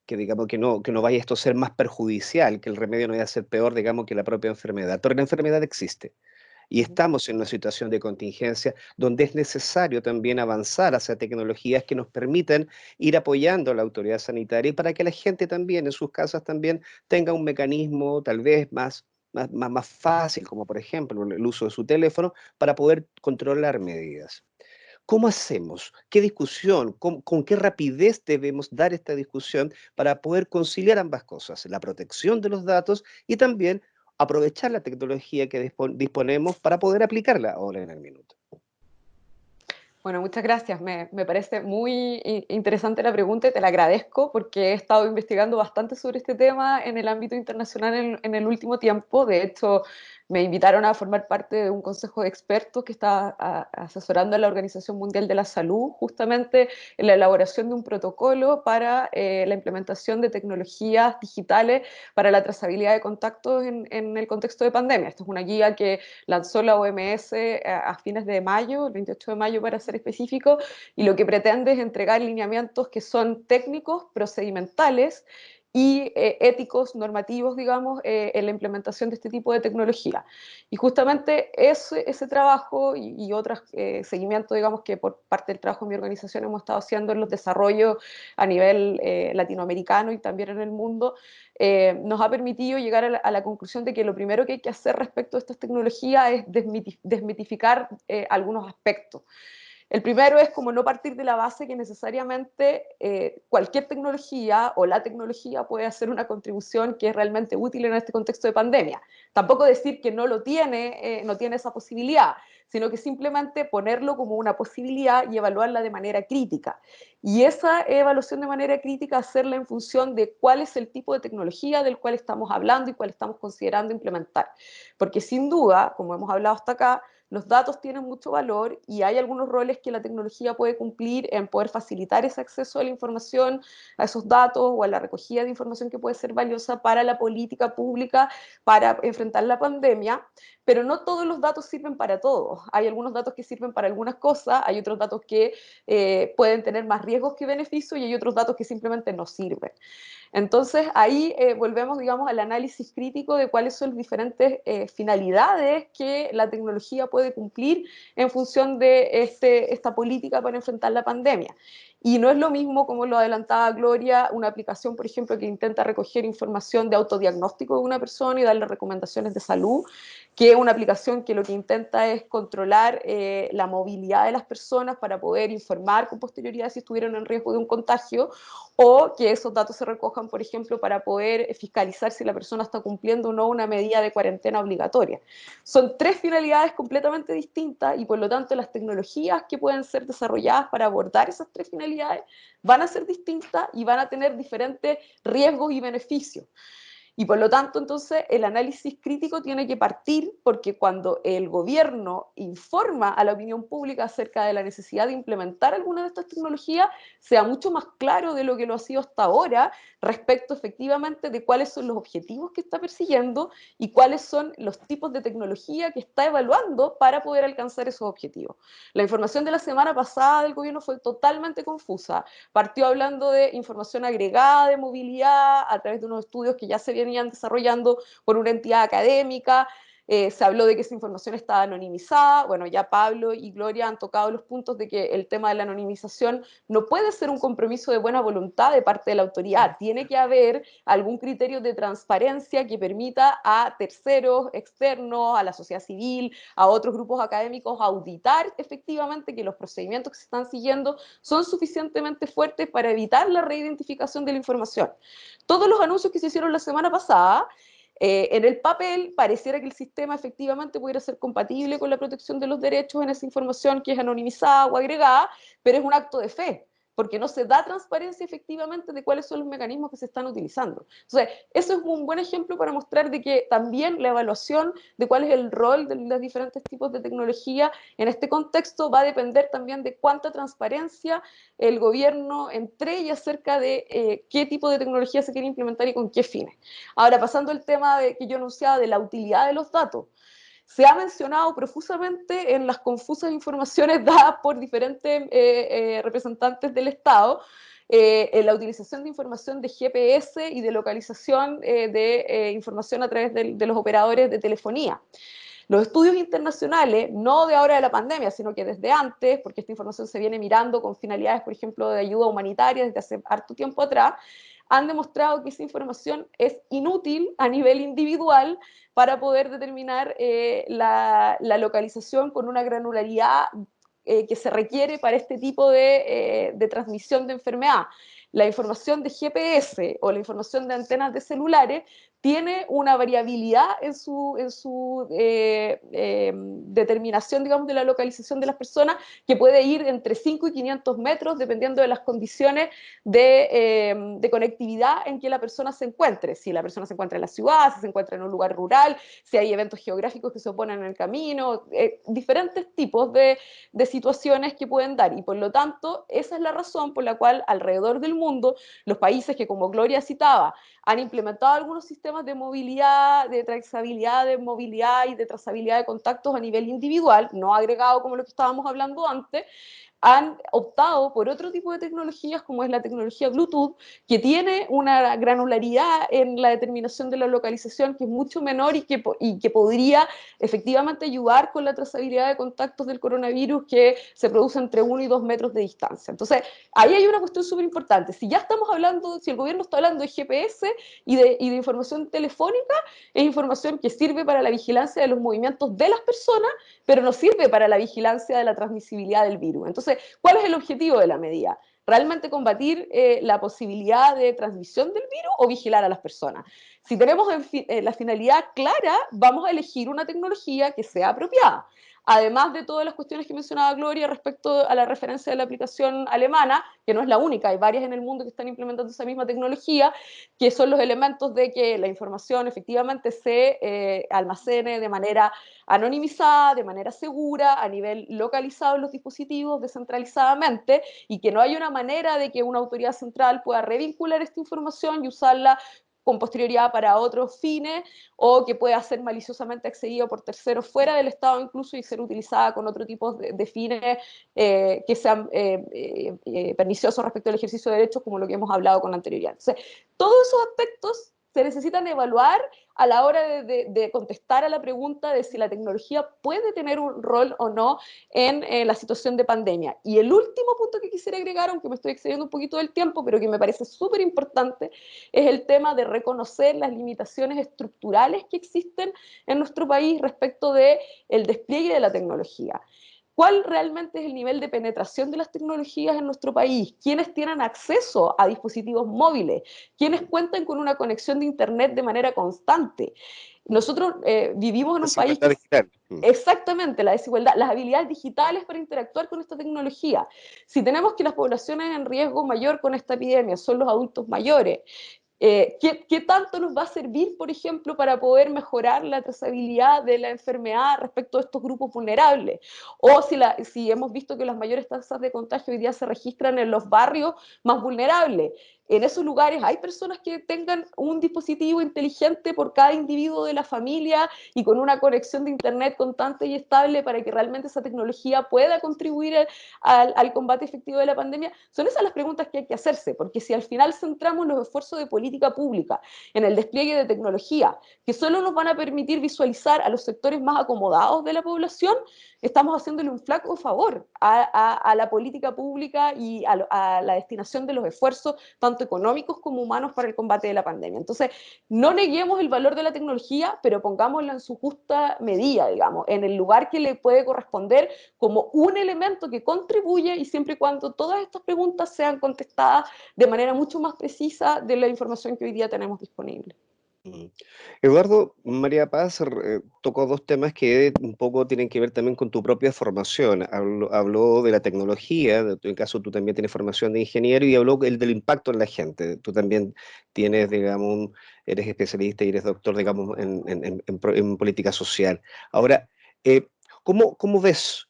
que digamos que no vaya esto a ser más perjudicial, que el remedio no vaya a ser peor, digamos, que la propia enfermedad. Pero la enfermedad existe. Y estamos en una situación de contingencia donde es necesario también avanzar hacia tecnologías que nos permitan ir apoyando a la autoridad sanitaria y para que la gente también en sus casas también tenga un mecanismo tal vez más fácil, como por ejemplo el uso de su teléfono, para poder controlar medidas. ¿Cómo hacemos? ¿Qué discusión? ¿Con qué rapidez debemos dar esta discusión para poder conciliar ambas cosas? La protección de los datos y también aprovechar la tecnología que disponemos para poder aplicarla ahora en el minuto.
Bueno, muchas gracias. Me parece muy interesante la pregunta y te la agradezco porque he estado investigando bastante sobre este tema en el ámbito internacional en el último tiempo. De hecho, me invitaron a formar parte de un consejo de expertos que está asesorando a la Organización Mundial de la Salud justamente en la elaboración de un protocolo para la implementación de tecnologías digitales para la trazabilidad de contactos en el contexto de pandemia. Esta es una guía que lanzó la OMS a fines de mayo, el 28 de mayo para ser específico, y lo que pretende es entregar lineamientos que son técnicos, procedimentales y éticos, normativos, digamos, en la implementación de este tipo de tecnología. Y justamente ese trabajo y otros seguimientos, digamos, que por parte del trabajo de mi organización hemos estado haciendo en los desarrollos a nivel latinoamericano y también en el mundo, nos ha permitido llegar a la conclusión de que lo primero que hay que hacer respecto a estas tecnologías es desmitificar algunos aspectos. El primero es como no partir de la base que necesariamente cualquier tecnología o la tecnología puede hacer una contribución que es realmente útil en este contexto de pandemia. Tampoco decir que no lo tiene, no tiene esa posibilidad, sino que simplemente ponerlo como una posibilidad y evaluarla de manera crítica. Y esa evaluación de manera crítica hacerla en función de cuál es el tipo de tecnología del cual estamos hablando y cuál estamos considerando implementar. Porque sin duda, como hemos hablado hasta acá, los datos tienen mucho valor y hay algunos roles que la tecnología puede cumplir en poder facilitar ese acceso a la información, a esos datos o a la recogida de información que puede ser valiosa para la política pública, para enfrentar la pandemia, pero no todos los datos sirven para todo. Hay algunos datos que sirven para algunas cosas, hay otros datos que pueden tener más riesgos que beneficios y hay otros datos que simplemente no sirven. Entonces ahí volvemos, digamos, al análisis crítico de cuáles son las diferentes finalidades que la tecnología puede cumplir en función de esta política para enfrentar la pandemia. Y no es lo mismo, como lo adelantaba Gloria, una aplicación, por ejemplo, que intenta recoger información de autodiagnóstico de una persona y darle recomendaciones de salud, que una aplicación que lo que intenta es controlar la movilidad de las personas para poder informar con posterioridad si estuvieron en riesgo de un contagio, o que esos datos se recojan, por ejemplo, para poder fiscalizar si la persona está cumpliendo o no una medida de cuarentena obligatoria. Son tres finalidades completamente distintas y por lo tanto las tecnologías que pueden ser desarrolladas para abordar esas tres finalidades van a ser distintas y van a tener diferentes riesgos y beneficios. Y por lo tanto, entonces, el análisis crítico tiene que partir porque cuando el gobierno informa a la opinión pública acerca de la necesidad de implementar alguna de estas tecnologías, sea mucho más claro de lo que lo ha sido hasta ahora respecto efectivamente de cuáles son los objetivos que está persiguiendo y cuáles son los tipos de tecnología que está evaluando para poder alcanzar esos objetivos. La información de la semana pasada del gobierno fue totalmente confusa. Partió hablando de información agregada de movilidad a través de unos estudios que ya se venían desarrollando por una entidad académica. Se habló de que esa información estaba anonimizada. Bueno, ya Pablo y Gloria han tocado los puntos de que el tema de la anonimización no puede ser un compromiso de buena voluntad de parte de la autoridad. Tiene que haber algún criterio de transparencia que permita a terceros externos, a la sociedad civil, a otros grupos académicos auditar efectivamente que los procedimientos que se están siguiendo son suficientemente fuertes para evitar la reidentificación de la información. Todos los anuncios que se hicieron la semana pasada, en el papel pareciera que el sistema efectivamente pudiera ser compatible con la protección de los derechos en esa información que es anonimizada o agregada, pero es un acto de fe. porque no se da transparencia efectivamente de cuáles son los mecanismos que se están utilizando. Entonces, eso es un buen ejemplo para mostrar de que también la evaluación de cuál es el rol de los diferentes tipos de tecnología en este contexto va a depender también de cuánta transparencia el gobierno entregue acerca de qué tipo de tecnología se quiere implementar y con qué fines. Ahora, pasando al tema que yo anunciaba de la utilidad de los datos, se ha mencionado profusamente en las confusas informaciones dadas por diferentes representantes del Estado en la utilización de información de GPS y de localización de información a través de los operadores de telefonía. Los estudios internacionales, no de ahora de la pandemia, sino que desde antes, porque esta información se viene mirando con finalidades, por ejemplo, de ayuda humanitaria desde hace harto tiempo atrás, han demostrado que esa información es inútil a nivel individual para poder determinar la localización con una granularidad que se requiere para este tipo de transmisión de enfermedad. La información de GPS o la información de antenas de celulares tiene una variabilidad en su determinación, digamos, de la localización de las personas, que puede ir entre 5 y 500 metros, dependiendo de las condiciones de conectividad en que la persona se encuentre. Si la persona se encuentra en la ciudad, si se encuentra en un lugar rural, si hay eventos geográficos que se oponen en el camino, diferentes tipos de situaciones que pueden dar. Y por lo tanto, esa es la razón por la cual alrededor del mundo, los países que, como Gloria citaba, han implementado algunos sistemas de movilidad, de trazabilidad de movilidad y de trazabilidad de contactos a nivel individual, no agregado como lo que estábamos hablando antes, han optado por otro tipo de tecnologías como es la tecnología Bluetooth, que tiene una granularidad en la determinación de la localización que es mucho menor y que podría efectivamente ayudar con la trazabilidad de contactos del coronavirus que se produce entre 1 y 2 metros de distancia. Entonces, ahí hay una cuestión súper importante. Si ya estamos hablando, si el gobierno está hablando de GPS y de información telefónica, es información que sirve para la vigilancia de los movimientos de las personas, pero no sirve para la vigilancia de la transmisibilidad del virus. Entonces, ¿cuál es el objetivo de la medida? ¿Realmente combatir la posibilidad de transmisión del virus o vigilar a las personas? Si tenemos la finalidad clara, vamos a elegir una tecnología que sea apropiada. Además de todas las cuestiones que mencionaba Gloria respecto a la referencia de la aplicación alemana, que no es la única, hay varias en el mundo que están implementando esa misma tecnología, que son los elementos de que la información efectivamente se almacene de manera anonimizada, de manera segura, a nivel localizado en los dispositivos, descentralizadamente, y que no hay una manera de que una autoridad central pueda revincular esta información y usarla con posterioridad para otros fines, o que pueda ser maliciosamente accedida por terceros fuera del Estado incluso y ser utilizada con otro tipo de fines que sean perniciosos respecto al ejercicio de derechos, como lo que hemos hablado con anterioridad. Entonces, todos esos aspectos se necesitan evaluar a la hora de contestar a la pregunta de si la tecnología puede tener un rol o no en la situación de pandemia. Y el último punto que quisiera agregar, aunque me estoy excediendo un poquito del tiempo, pero que me parece súper importante, es el tema de reconocer las limitaciones estructurales que existen en nuestro país respecto del despliegue de la tecnología. ¿Cuál realmente es el nivel de penetración de las tecnologías en nuestro país? ¿Quiénes tienen acceso a dispositivos móviles? ¿Quiénes cuentan con una conexión de Internet de manera constante? Nosotros vivimos en un país que...
Digital.
Exactamente, la desigualdad, las habilidades digitales para interactuar con esta tecnología. Si tenemos que las poblaciones en riesgo mayor con esta epidemia son los adultos mayores, ¿qué tanto nos va a servir, por ejemplo, para poder mejorar la trazabilidad de la enfermedad respecto a estos grupos vulnerables? O si hemos visto que las mayores tasas de contagio hoy día se registran en los barrios más vulnerables. En esos lugares hay personas que tengan un dispositivo inteligente por cada individuo de la familia y con una conexión de Internet constante y estable para que realmente esa tecnología pueda contribuir al combate efectivo de la pandemia. Son esas las preguntas que hay que hacerse, porque si al final centramos los esfuerzos de política pública en el despliegue de tecnología que solo nos van a permitir visualizar a los sectores más acomodados de la población, estamos haciéndole un flaco favor a la política pública y a la destinación de los esfuerzos, tanto económicos como humanos, para el combate de la pandemia. Entonces, no neguemos el valor de la tecnología, pero pongámosla en su justa medida, digamos, en el lugar que le puede corresponder como un elemento que contribuye, y siempre y cuando todas estas preguntas sean contestadas de manera mucho más precisa de la información que hoy día tenemos disponible.
Mm. Eduardo, María Paz tocó dos temas que un poco tienen que ver también con tu propia formación. Habló de la tecnología, en caso tú también tienes formación de ingeniero, y habló del impacto en la gente. Tú también tienes, digamos, eres especialista y eres doctor, digamos, en política social. Ahora, eh, ¿cómo ves,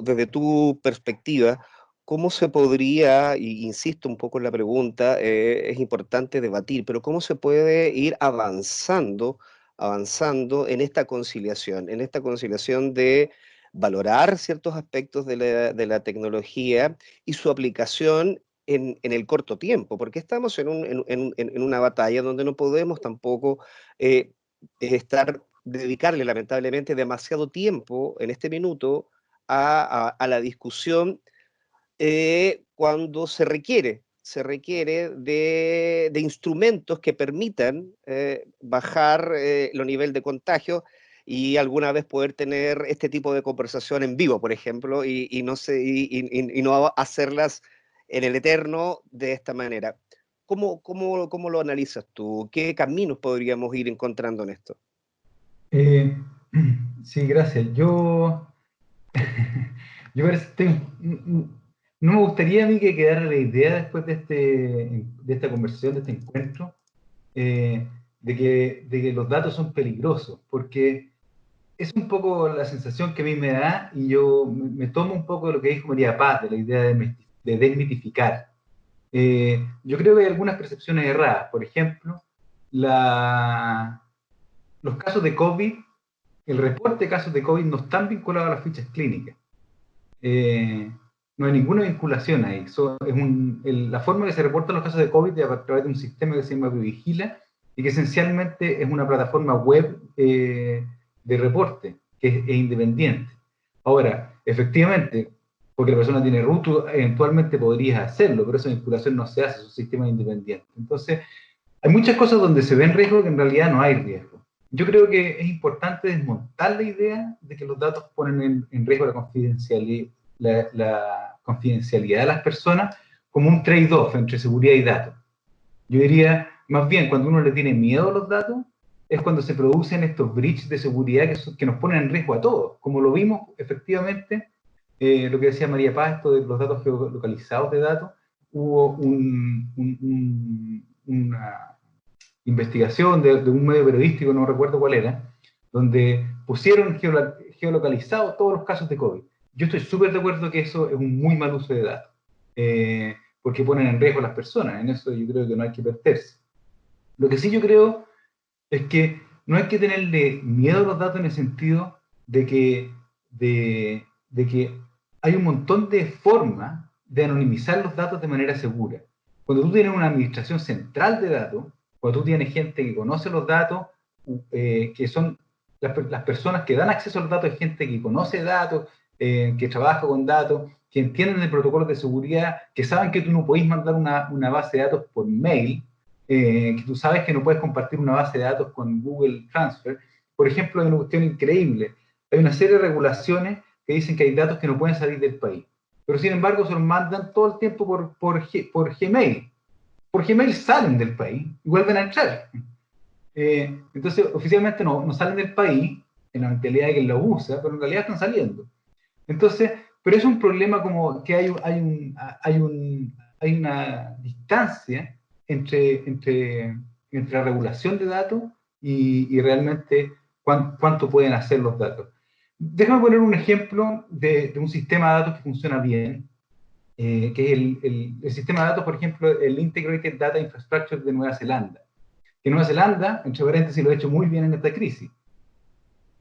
desde tu perspectiva, ¿cómo se podría, y insisto un poco en la pregunta, es importante debatir, pero cómo se puede ir avanzando en esta conciliación de valorar ciertos aspectos de la tecnología y su aplicación en el corto tiempo? Porque estamos en una batalla donde no podemos tampoco eh, dedicarle lamentablemente demasiado tiempo en este minuto a la discusión cuando se requiere de instrumentos que permitan bajar los niveles de contagio y alguna vez poder tener este tipo de conversación en vivo, por ejemplo, y no hacerlas en el eterno de esta manera. ¿Cómo lo analizas tú? ¿Qué caminos podríamos ir encontrando en esto?
Eh, sí, gracias. No me gustaría a mí que quedara la idea después de esta conversación, de este encuentro, de que los datos son peligrosos, porque es un poco la sensación que a mí me da, y yo me tomo un poco de lo que dijo María Paz, de la idea de desmitificar. Yo creo que hay algunas percepciones erradas. Por ejemplo, los casos de COVID, el reporte de casos de COVID no están vinculados a las fichas clínicas. No hay ninguna vinculación ahí. La forma que se reportan los casos de COVID es a través de un sistema que se llama Vigila, y que esencialmente es una plataforma web de reporte, que es independiente. Ahora, efectivamente, porque la persona tiene root, eventualmente podrías hacerlo, pero esa vinculación no se hace, es un sistema independiente. Entonces, hay muchas cosas donde se ven riesgo que en realidad no hay riesgo. Yo creo que es importante desmontar la idea de que los datos ponen en riesgo la confidencialidad de las personas como un trade-off entre seguridad y datos. Yo diría, más bien, cuando uno le tiene miedo a los datos, es cuando se producen estos breaches de seguridad que nos ponen en riesgo a todos. Como lo vimos, efectivamente, lo que decía María Paz, esto de los datos geolocalizados de datos, hubo una investigación de un medio periodístico, no recuerdo cuál era, donde pusieron geolocalizados todos los casos de COVID. Yo estoy súper de acuerdo que eso es un muy mal uso de datos, porque ponen en riesgo a las personas. En eso yo creo que no hay que perderse. Lo que sí yo creo es que no hay que tenerle miedo a los datos en el sentido de que hay un montón de formas de anonimizar los datos de manera segura. Cuando tú tienes una administración central de datos, cuando tú tienes gente que conoce los datos, que son las personas que dan acceso a los datos, es gente que conoce datos, que trabaja con datos, que entienden el protocolo de seguridad, que saben que tú no podés mandar una base de datos por mail, que tú sabes que no puedes compartir una base de datos con Google Transfer. Por ejemplo, hay una cuestión increíble. Hay una serie de regulaciones que dicen que hay datos que no pueden salir del país. Pero sin embargo se los mandan todo el tiempo por Gmail. Por Gmail salen del país y vuelven a entrar. Entonces, oficialmente no salen del país, en la mentalidad de quien los usa, pero en realidad están saliendo. Entonces, pero es un problema como que hay una distancia entre la regulación de datos y realmente cuánto pueden hacer los datos. Déjame poner un ejemplo de un sistema de datos que funciona bien, que es el sistema de datos, por ejemplo, el Integrated Data Infrastructure de Nueva Zelanda. Que Nueva Zelanda, entre paréntesis, lo ha hecho muy bien en esta crisis.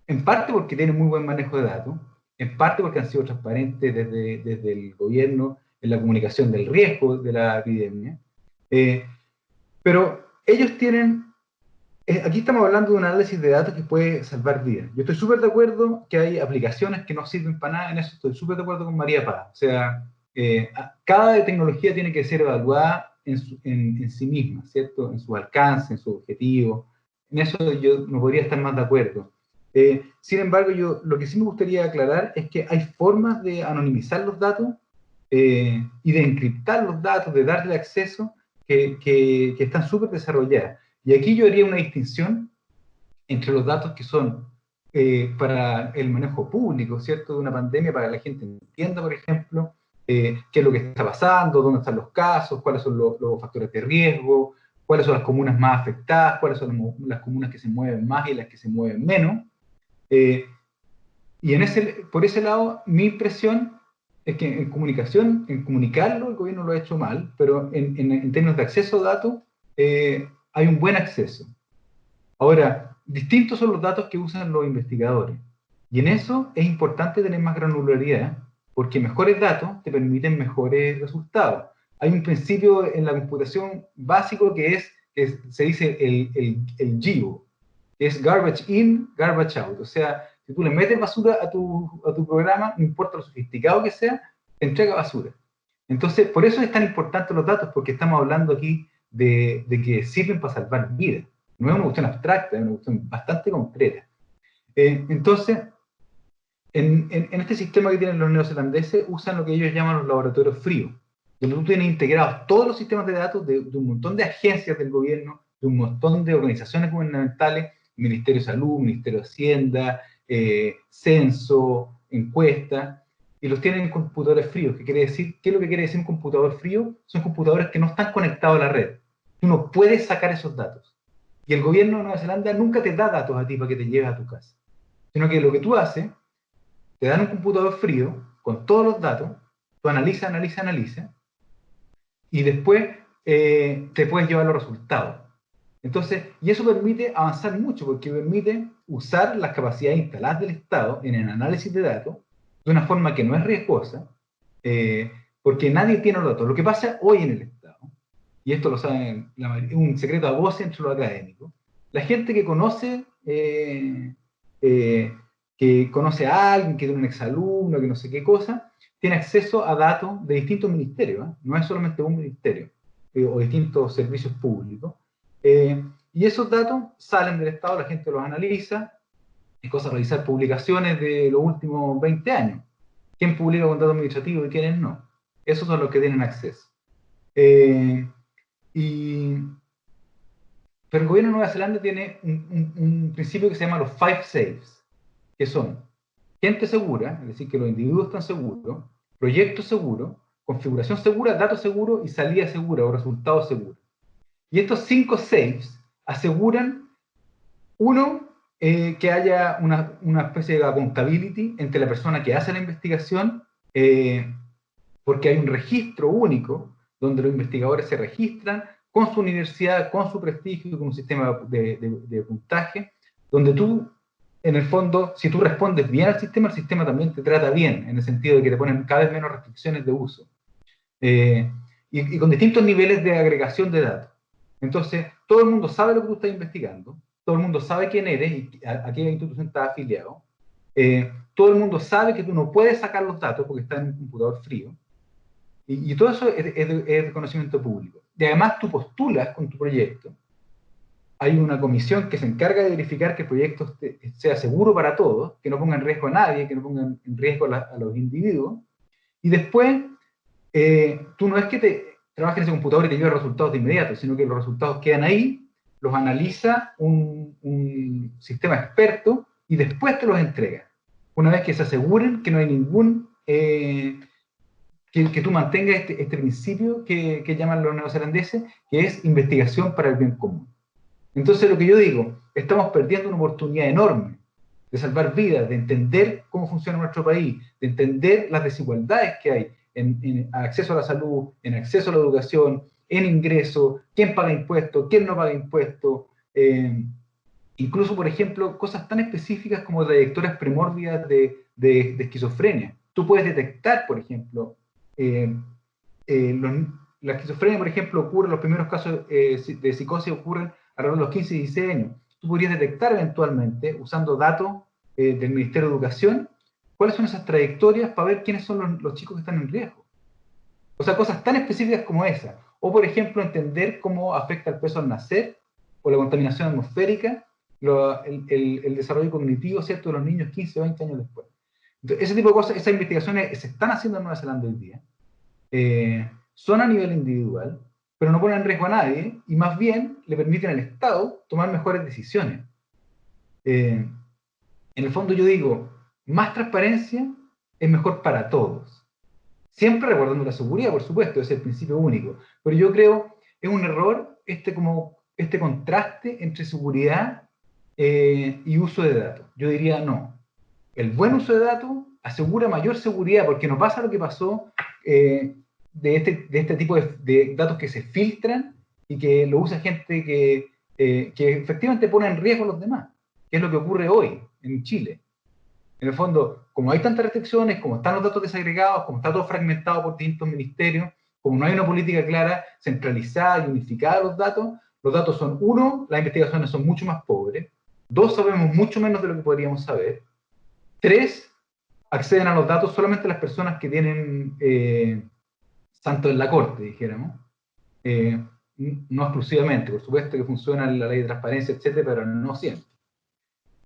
En parte porque tiene muy buen manejo de datos, en parte porque han sido transparentes desde el gobierno en la comunicación del riesgo de la epidemia. Pero ellos tienen... aquí estamos hablando de un análisis de datos que puede salvar vidas. Yo estoy súper de acuerdo que hay aplicaciones que no sirven para nada, en eso estoy súper de acuerdo con María Paz. O sea, cada tecnología tiene que ser evaluada en sí misma, ¿cierto? En su alcance, en su objetivo. En eso yo no podría estar más de acuerdo. Sin embargo, lo que sí me gustaría aclarar es que hay formas de anonimizar los datos y de encriptar los datos, de darle acceso, que están súper desarrolladas. Y aquí yo haría una distinción entre los datos que son para el manejo público, ¿cierto? De una pandemia, para que la gente entienda, por ejemplo, qué es lo que está pasando, dónde están los casos, cuáles son los factores de riesgo, cuáles son las comunas más afectadas, cuáles son las comunas que se mueven más y las que se mueven menos. Y por ese lado, mi impresión es que en comunicación, en comunicarlo, el gobierno lo ha hecho mal, pero en términos de acceso a datos, hay un buen acceso. Ahora, distintos son los datos que usan los investigadores. Y en eso es importante tener más granularidad, porque mejores datos te permiten mejores resultados. Hay un principio en la computación básico que se dice el GIO, que es garbage in, garbage out. O sea, si tú le metes basura a tu programa, no importa lo sofisticado que sea, te entrega basura. Entonces, por eso es tan importante los datos, porque estamos hablando aquí de que sirven para salvar vidas. No es una cuestión abstracta, es una cuestión bastante concreta. Entonces, en este sistema que tienen los neozelandeses, usan lo que ellos llaman los laboratorios fríos, donde tú tienes integrados todos los sistemas de datos de un montón de agencias del gobierno, de un montón de organizaciones gubernamentales, Ministerio de Salud, Ministerio de Hacienda, censo, encuesta, y los tienen en computadores fríos. ¿Qué es lo que quiere decir un computador frío? Son computadores que no están conectados a la red. Tú no puedes sacar esos datos. Y el gobierno de Nueva Zelanda nunca te da datos a ti para que te lleves a tu casa. Sino que lo que tú haces, te dan un computador frío con todos los datos, tú analiza, y después te puedes llevar los resultados. Entonces, y eso permite avanzar mucho, porque permite usar las capacidades instaladas del Estado en el análisis de datos de una forma que no es riesgosa, porque nadie tiene los datos. Lo que pasa hoy en el Estado, y esto lo saben, es un secreto a voces entre los académicos, la gente que conoce a alguien, que tiene un exalumno, que no sé qué cosa, tiene acceso a datos de distintos ministerios, no es solamente un ministerio, o distintos servicios públicos, y esos datos salen del Estado, la gente los analiza, es cosa de revisar publicaciones de los últimos 20 años, quién publica con datos administrativos y quiénes no, esos son los que tienen acceso. Pero el gobierno de Nueva Zelanda tiene un principio que se llama los 5 saves, que son gente segura, es decir, que los individuos están seguros, proyectos seguros, configuración segura, datos seguros y salida segura o resultados seguros. Y estos 5 saves aseguran, uno, que haya una especie de accountability entre la persona que hace la investigación, porque hay un registro único donde los investigadores se registran con su universidad, con su prestigio, con un sistema de puntaje, donde tú, en el fondo, si tú respondes bien al sistema, el sistema también te trata bien, en el sentido de que te ponen cada vez menos restricciones de uso. Y con distintos niveles de agregación de datos. Entonces, todo el mundo sabe lo que tú estás investigando, todo el mundo sabe quién eres y a qué institución estás afiliado, todo el mundo sabe que tú no puedes sacar los datos porque está en un computador frío, y todo eso es de conocimiento público. Y además tú postulas con tu proyecto, hay una comisión que se encarga de verificar que el proyecto sea seguro para todos, que no ponga en riesgo a nadie, que no ponga en riesgo a los individuos, y después tú no es que te trabajes en ese computador y te lleve resultados de inmediato, sino que los resultados quedan ahí, los analiza un sistema experto y después te los entrega. Una vez que se aseguren que no hay ningún... que tú mantengas este principio que llaman los neozelandeses, que es investigación para el bien común. Entonces lo que yo digo, estamos perdiendo una oportunidad enorme de salvar vidas, de entender cómo funciona nuestro país, de entender las desigualdades que hay en acceso a la salud, en acceso a la educación, en ingresos, quién paga impuestos, quién no paga impuestos, incluso, por ejemplo, cosas tan específicas como trayectorias primórdias de esquizofrenia. Tú puedes detectar, por ejemplo, la esquizofrenia, por ejemplo, ocurre, los primeros casos de psicosis ocurren alrededor de los 15 y 16 años. Tú podrías detectar eventualmente, usando datos del Ministerio de Educación, cuáles son esas trayectorias para ver quiénes son los chicos que están en riesgo. O sea, cosas tan específicas como esa. O, por ejemplo, entender cómo afecta el peso al nacer, o la contaminación atmosférica, el desarrollo cognitivo, ¿cierto?, de los niños 15 o 20 años después. Entonces, ese tipo de cosas, esas investigaciones se están haciendo en Nueva Zelanda hoy día. Son a nivel individual, pero no ponen en riesgo a nadie, y más bien le permiten al Estado tomar mejores decisiones. En el fondo yo digo, más transparencia es mejor para todos. Siempre recordando la seguridad, por supuesto, ese es el principio único. Pero yo creo es un error este contraste entre seguridad y uso de datos. Yo diría no. El buen uso de datos asegura mayor seguridad, porque no pasa lo que pasó de este tipo de datos que se filtran y que lo usa gente que efectivamente pone en riesgo a los demás, que es lo que ocurre hoy en Chile. En el fondo, como hay tantas restricciones, como están los datos desagregados, como está todo fragmentado por distintos ministerios, como no hay una política clara, centralizada y unificada de los datos son, uno, las investigaciones son mucho más pobres, dos, sabemos mucho menos de lo que podríamos saber, tres, acceden a los datos solamente las personas que tienen santo en la corte, dijéramos, no exclusivamente, por supuesto que funciona la ley de transparencia, etcétera, pero no siempre.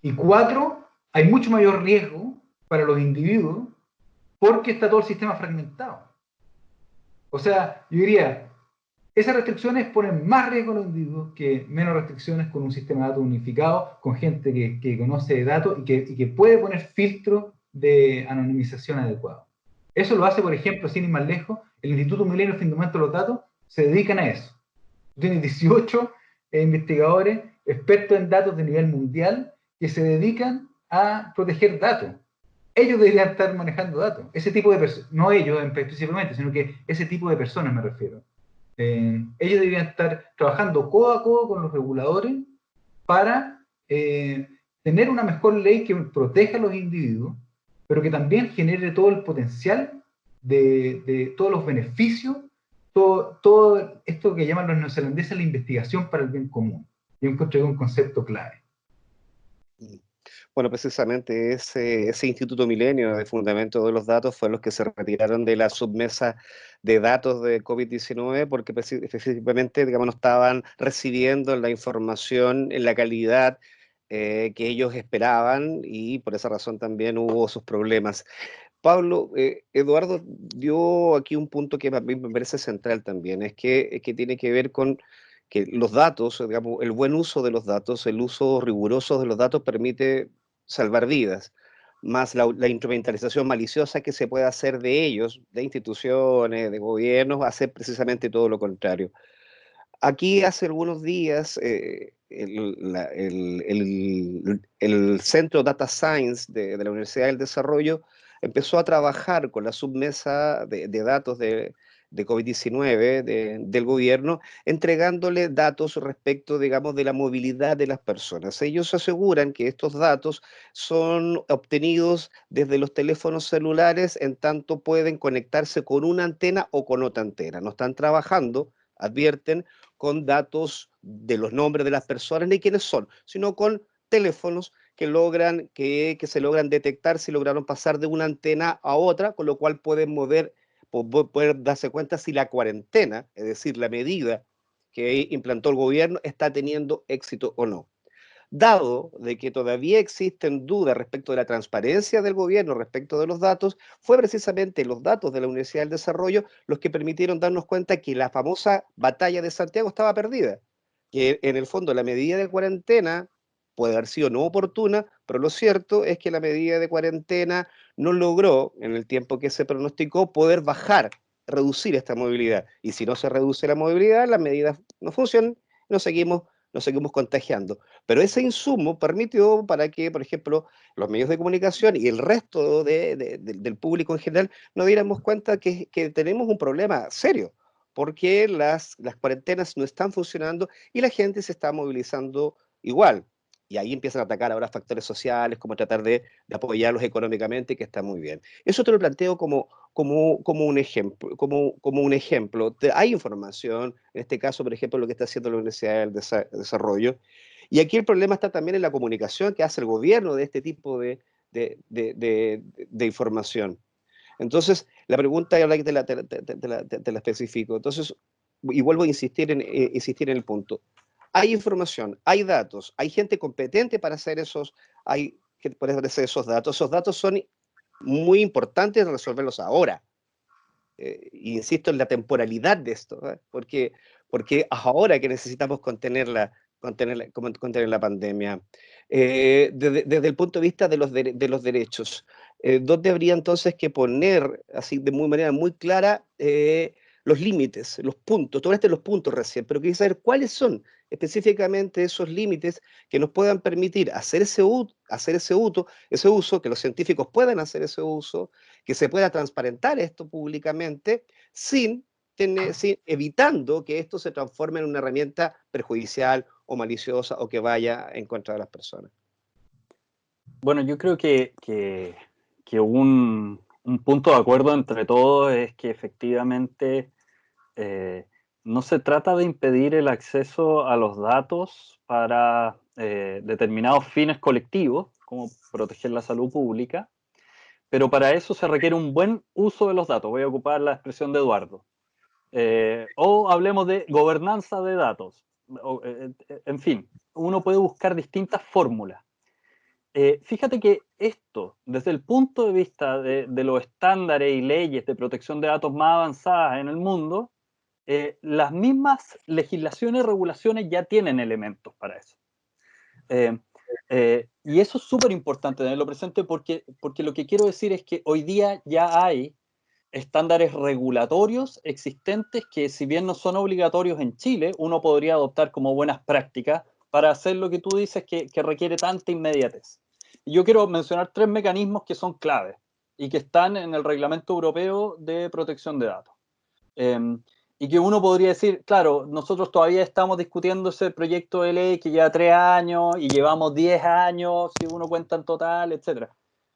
Y cuatro, hay mucho mayor riesgo para los individuos porque está todo el sistema fragmentado. O sea, yo diría, esas restricciones ponen más riesgo a los individuos que menos restricciones con un sistema de datos unificado, con gente que conoce de datos y que puede poner filtros de anonimización adecuados. Eso lo hace, por ejemplo, sin ir más lejos, el Instituto Milenio de Fundamento de los Datos se dedican a eso. Tiene 18 investigadores expertos en datos de nivel mundial que se dedican a proteger datos. Ellos deberían estar manejando datos. Ese tipo de personas, no ellos específicamente, sino que ese tipo de personas me refiero. Ellos deberían estar trabajando codo a codo con los reguladores para tener una mejor ley que proteja a los individuos, pero que también genere todo el potencial de todos los beneficios, todo esto que llaman los neozelandeses la investigación para el bien común. Yo encontré un concepto clave.
Bueno, precisamente ese Instituto Milenio de Fundamento de los Datos fue los que se retiraron de la submesa de datos de COVID-19 porque específicamente, digamos, no estaban recibiendo la información en la calidad que ellos esperaban y por esa razón también hubo sus problemas. Pablo, Eduardo dio aquí un punto que a mí me parece central también, es que tiene que ver con que los datos, digamos, el buen uso de los datos, el uso riguroso de los datos permite salvar vidas, más la instrumentalización maliciosa que se puede hacer de ellos, de instituciones, de gobiernos, hace precisamente todo lo contrario. Aquí hace algunos días el Centro Data Science de la Universidad del Desarrollo empezó a trabajar con la submesa de datos de COVID-19 del gobierno, entregándole datos respecto, digamos, de la movilidad de las personas. Ellos aseguran que estos datos son obtenidos desde los teléfonos celulares en tanto pueden conectarse con una antena o con otra antena. No están trabajando, advierten, con datos de los nombres de las personas ni quiénes son, sino con teléfonos que se logran detectar si lograron pasar de una antena a otra, con lo cual pueden poder darse cuenta si la cuarentena, es decir, la medida que implantó el gobierno, está teniendo éxito o no. Dado de que todavía existen dudas respecto de la transparencia del gobierno respecto de los datos, fue precisamente los datos de la Universidad del Desarrollo los que permitieron darnos cuenta que la famosa batalla de Santiago estaba perdida, que en el fondo la medida de cuarentena puede haber sido no oportuna, pero lo cierto es que la medida de cuarentena no logró, en el tiempo que se pronosticó, poder reducir esta movilidad. Y si no se reduce la movilidad, las medidas no funcionan, nos seguimos contagiando. Pero ese insumo permitió para que, por ejemplo, los medios de comunicación y el resto del público en general nos diéramos cuenta que tenemos un problema serio, porque las cuarentenas no están funcionando y la gente se está movilizando igual. Y ahí empiezan a atacar ahora factores sociales, como tratar de apoyarlos económicamente, que está muy bien. Eso te lo planteo como un ejemplo. Hay información, en este caso, por ejemplo, lo que está haciendo la Universidad del Desarrollo. Y aquí el problema está también en la comunicación que hace el gobierno de este tipo de información. Entonces, la pregunta, ahora que te la especifico, entonces, y vuelvo a insistir en el punto. Hay información, hay datos, hay gente competente para hacer esos datos. Esos datos son muy importantes resolverlos ahora. Insisto en la temporalidad de esto, ¿eh? porque porque ahora que necesitamos contener la pandemia. Desde el punto de vista de de los derechos, ¿dónde habría entonces que poner, así de manera muy clara, los límites, los puntos? Tú hablaste de los puntos recién, pero quería saber cuáles son específicamente esos límites que nos puedan permitir hacer ese uso, que los científicos puedan hacer ese uso, que se pueda transparentar esto públicamente, evitando que esto se transforme en una herramienta perjudicial o maliciosa o que vaya en contra de las personas.
Bueno, yo creo que un punto de acuerdo entre todos es que efectivamente no se trata de impedir el acceso a los datos para determinados fines colectivos, como proteger la salud pública, pero para eso se requiere un buen uso de los datos. Voy a ocupar la expresión de Eduardo. O hablemos de gobernanza de datos. En fin, uno puede buscar distintas fórmulas. Fíjate que esto, desde el punto de vista de los estándares y leyes de protección de datos más avanzadas en el mundo, las mismas legislaciones y regulaciones ya tienen elementos para eso. Y eso es súper importante tenerlo presente porque lo que quiero decir es que hoy día ya hay estándares regulatorios existentes que, si bien no son obligatorios en Chile, uno podría adoptar como buenas prácticas para hacer lo que tú dices que requiere tanta inmediatez. Y yo quiero mencionar 3 mecanismos que son claves y que están en el Reglamento Europeo de Protección de Datos. Y que uno podría decir, claro, nosotros todavía estamos discutiendo ese proyecto de ley que lleva 3 años y llevamos 10 años, si uno cuenta en total, etc.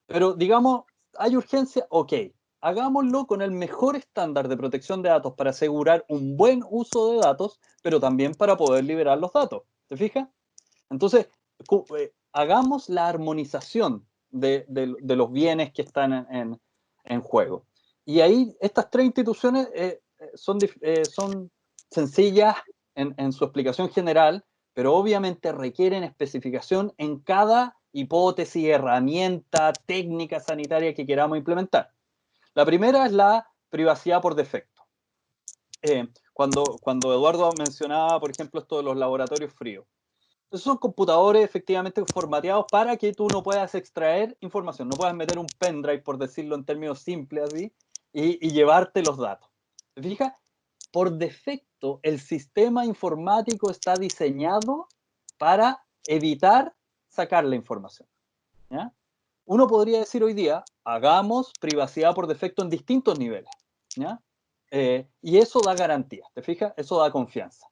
Pero digamos, hay urgencia, ok, hagámoslo con el mejor estándar de protección de datos para asegurar un buen uso de datos, pero también para poder liberar los datos. ¿Te fijas? Entonces, hagamos la armonización de los bienes que están en juego. Y ahí estas 3 instituciones son sencillas en su explicación general, pero obviamente requieren especificación en cada hipótesis, herramienta, técnica sanitaria que queramos implementar. La primera es la privacidad por defecto. Cuando Eduardo mencionaba, por ejemplo, esto de los laboratorios fríos, esos son computadores efectivamente formateados para que tú no puedas extraer información, no puedas meter un pendrive, por decirlo en términos simples así, y llevarte los datos. ¿Te fijas? Por defecto, el sistema informático está diseñado para evitar sacar la información. ¿Ya? Uno podría decir hoy día, hagamos privacidad por defecto en distintos niveles. ¿Ya? Y eso da garantía, ¿te fijas? Eso da confianza.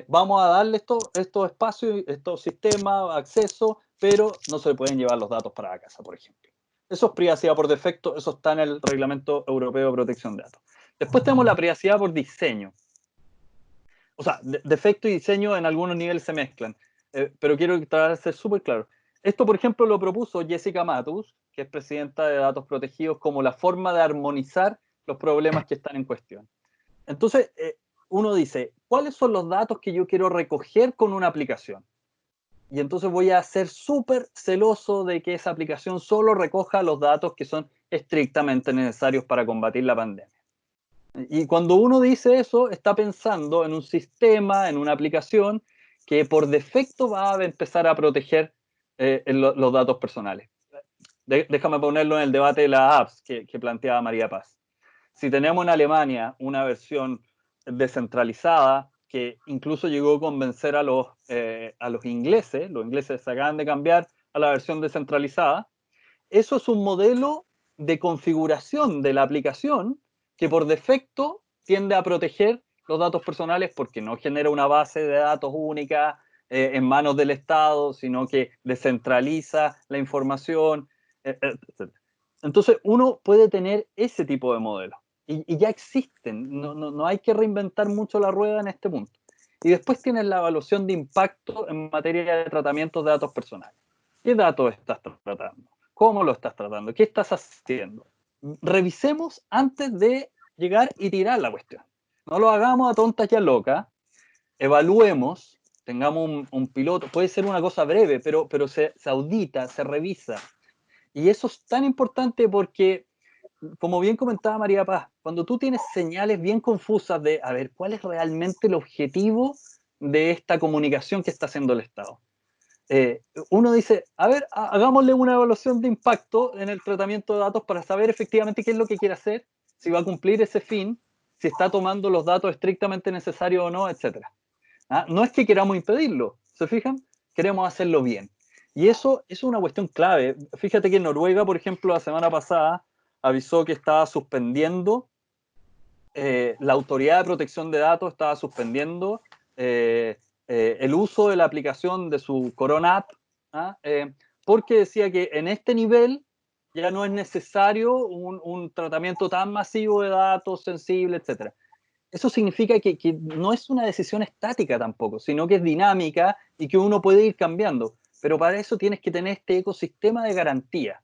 Vamos a darle estos espacios, estos sistemas, acceso, pero no se pueden llevar los datos para la casa, por ejemplo. Eso es privacidad por defecto, eso está en el Reglamento Europeo de Protección de Datos. Después tenemos la privacidad por diseño. O sea, defecto y diseño en algunos niveles se mezclan, pero quiero tratar de ser súper claro. Esto, por ejemplo, lo propuso Jessica Matus, que es presidenta de Datos Protegidos, como la forma de armonizar los problemas que están en cuestión. Entonces, uno dice, ¿cuáles son los datos que yo quiero recoger con una aplicación? Y entonces voy a ser súper celoso de que esa aplicación solo recoja los datos que son estrictamente necesarios para combatir la pandemia. Y cuando uno dice eso, está pensando en un sistema, en una aplicación que por defecto va a empezar a proteger los datos personales. Déjame ponerlo en el debate de las apps que planteaba María Paz. Si tenemos en Alemania una versión descentralizada que incluso llegó a convencer a los ingleses, los ingleses se acaban de cambiar a la versión descentralizada, eso es un modelo de configuración de la aplicación que por defecto tiende a proteger los datos personales porque no genera una base de datos única en manos del Estado, sino que descentraliza la información, etc. Entonces uno puede tener ese tipo de modelos y ya existen, no hay que reinventar mucho la rueda en este punto. Y después tienes la evaluación de impacto en materia de tratamientos de datos personales. ¿Qué datos estás tratando? ¿Cómo lo estás tratando? ¿Qué estás haciendo? Revisemos antes de llegar y tirar la cuestión. No lo hagamos a tontas y a locas. Evaluemos, tengamos un piloto. Puede ser una cosa breve, pero se audita, se revisa. Y eso es tan importante porque como bien comentaba María Paz, cuando tú tienes señales bien confusas de, a ver, ¿cuál es realmente el objetivo de esta comunicación que está haciendo el Estado? Uno dice, a ver, hagámosle una evaluación de impacto en el tratamiento de datos para saber efectivamente qué es lo que quiere hacer, si va a cumplir ese fin, si está tomando los datos estrictamente necesarios o no, etc. ¿Ah? No es que queramos impedirlo, ¿se fijan? Queremos hacerlo bien. Y eso es una cuestión clave. Fíjate que en Noruega, por ejemplo, la semana pasada avisó que estaba suspendiendo, la Autoridad de Protección de Datos estaba suspendiendo el uso de la aplicación de su Corona App, ¿ah? Porque decía que en este nivel ya no es necesario un tratamiento tan masivo de datos sensibles, etc. Eso significa que no es una decisión estática tampoco, sino que es dinámica y que uno puede ir cambiando. Pero para eso tienes que tener este ecosistema de garantía.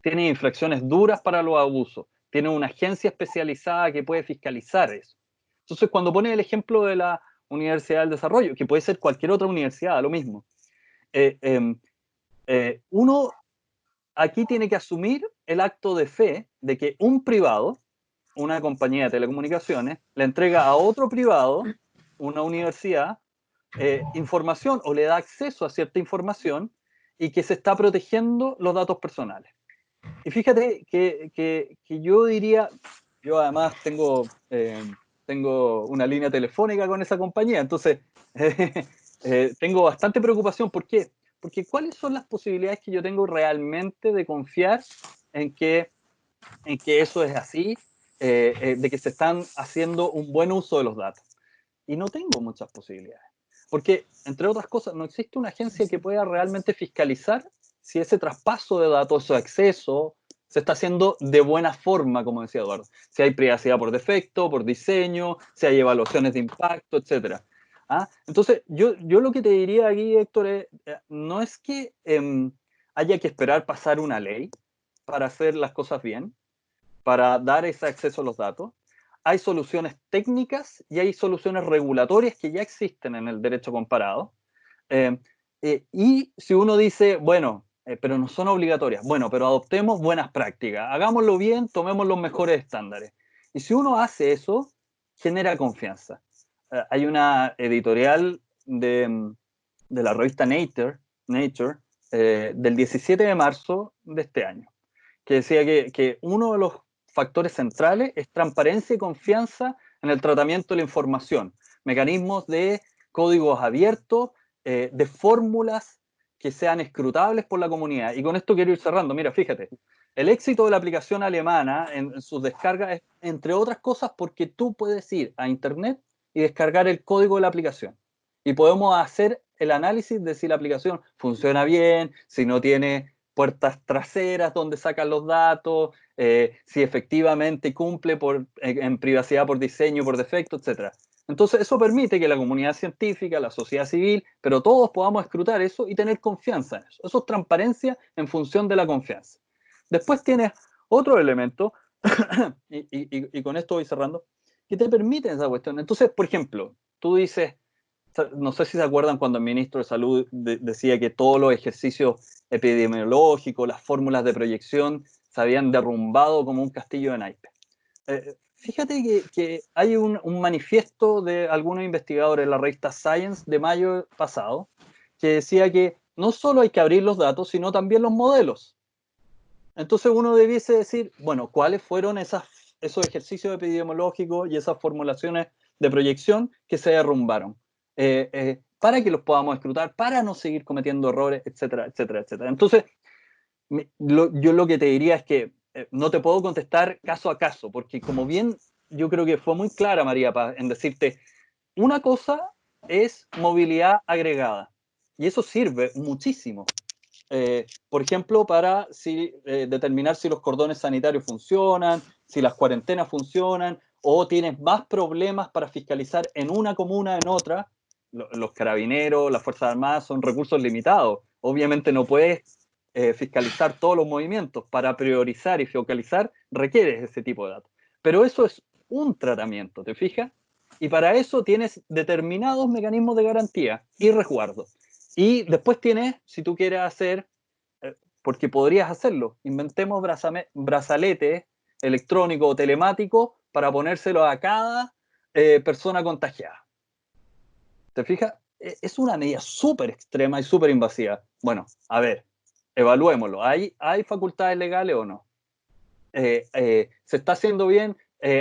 Tienes infracciones duras para los abusos. Tienes una agencia especializada que puede fiscalizar eso. Entonces, cuando pones el ejemplo de la Universidad del Desarrollo, que puede ser cualquier otra universidad, lo mismo, eh, uno aquí tiene que asumir el acto de fe de que un privado, una compañía de telecomunicaciones, le entrega a otro privado, una universidad, información o le da acceso a cierta información y que se está protegiendo los datos personales. Y fíjate que yo diría, yo además tengo una línea telefónica con esa compañía, entonces tengo bastante preocupación. ¿Por qué? Porque ¿cuáles son las posibilidades que yo tengo realmente de confiar en que eso es así, de que se están haciendo un buen uso de los datos? Y no tengo muchas posibilidades. Porque, entre otras cosas, no existe una agencia que pueda realmente fiscalizar si ese traspaso de datos o acceso se está haciendo de buena forma, como decía Eduardo. Si hay privacidad por defecto, por diseño, si hay evaluaciones de impacto, etc. ¿Ah? Entonces, yo lo que te diría aquí, Héctor, no es que haya que esperar pasar una ley para hacer las cosas bien, para dar ese acceso a los datos. Hay soluciones técnicas y hay soluciones regulatorias que ya existen en el derecho comparado. Y si uno dice, bueno, pero no son obligatorias, bueno, pero adoptemos buenas prácticas, hagámoslo bien, tomemos los mejores estándares. Y si uno hace eso, genera confianza. Hay una editorial de la revista Nature del 17 de marzo de este año, que decía que uno de los factores centrales es transparencia y confianza en el tratamiento de la información, mecanismos de códigos abiertos, de fórmulas que sean escrutables por la comunidad. Y con esto quiero ir cerrando. Mira, fíjate, el éxito de la aplicación alemana en sus descargas es, entre otras cosas, porque tú puedes ir a Internet y descargar el código de la aplicación. Y podemos hacer el análisis de si la aplicación funciona bien, si no tiene puertas traseras donde sacan los datos, si efectivamente cumple en privacidad por diseño, por defecto, etc. Entonces eso permite que la comunidad científica, la sociedad civil, pero todos podamos escrutar eso y tener confianza en eso. Eso es transparencia en función de la confianza. Después tienes otro elemento, y con esto voy cerrando, que te permite esa cuestión. Entonces, por ejemplo, tú dices, no sé si se acuerdan cuando el ministro de Salud decía que todos los ejercicios epidemiológicos, las fórmulas de proyección se habían derrumbado como un castillo de naipes. Fíjate que hay un manifiesto de algunos investigadores en la revista Science de mayo pasado que decía que no solo hay que abrir los datos, sino también los modelos. Entonces uno debiese decir, bueno, ¿cuáles fueron esos ejercicios epidemiológicos y esas formulaciones de proyección que se derrumbaron? Para que los podamos escrutar, para no seguir cometiendo errores, etcétera, etcétera, etcétera. Entonces, yo lo que te diría es que no te puedo contestar caso a caso, porque como bien yo creo que fue muy clara María Paz en decirte, una cosa es movilidad agregada, y eso sirve muchísimo. Por ejemplo, para determinar si los cordones sanitarios funcionan, si las cuarentenas funcionan, o tienes más problemas para fiscalizar en una comuna, en otra. Los carabineros, las Fuerzas Armadas son recursos limitados. Obviamente no puedes fiscalizar todos los movimientos. Para priorizar y focalizar requieres ese tipo de datos. Pero eso es un tratamiento, ¿te fijas? Y para eso tienes determinados mecanismos de garantía y resguardo. Y después tienes, si tú quieres hacer, porque podrías hacerlo, inventemos brazaletes electrónico o telemático para ponérselo a cada persona contagiada. ¿Te fijas? Es una medida súper extrema y súper invasiva. Bueno, a ver, evaluémoslo. ¿Hay facultades legales o no? ¿Se está haciendo bien?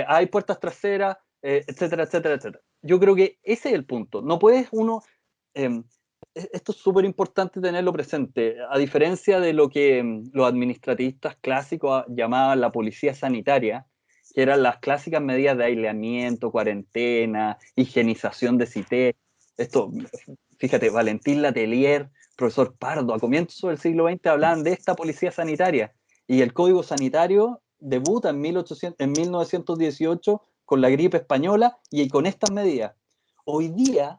¿Hay puertas traseras? Etcétera, etcétera, etcétera. Yo creo que ese es el punto. No puedes uno... esto es súper importante tenerlo presente. A diferencia de lo que los administratistas clásicos llamaban la policía sanitaria, que eran las clásicas medidas de aislamiento, cuarentena, higienización de CITES. Esto, fíjate, Valentín Letelier, profesor Pardo, a comienzos del siglo XX hablaban de esta policía sanitaria. Y el Código Sanitario debuta en 1918 con la gripe española y con estas medidas. Hoy día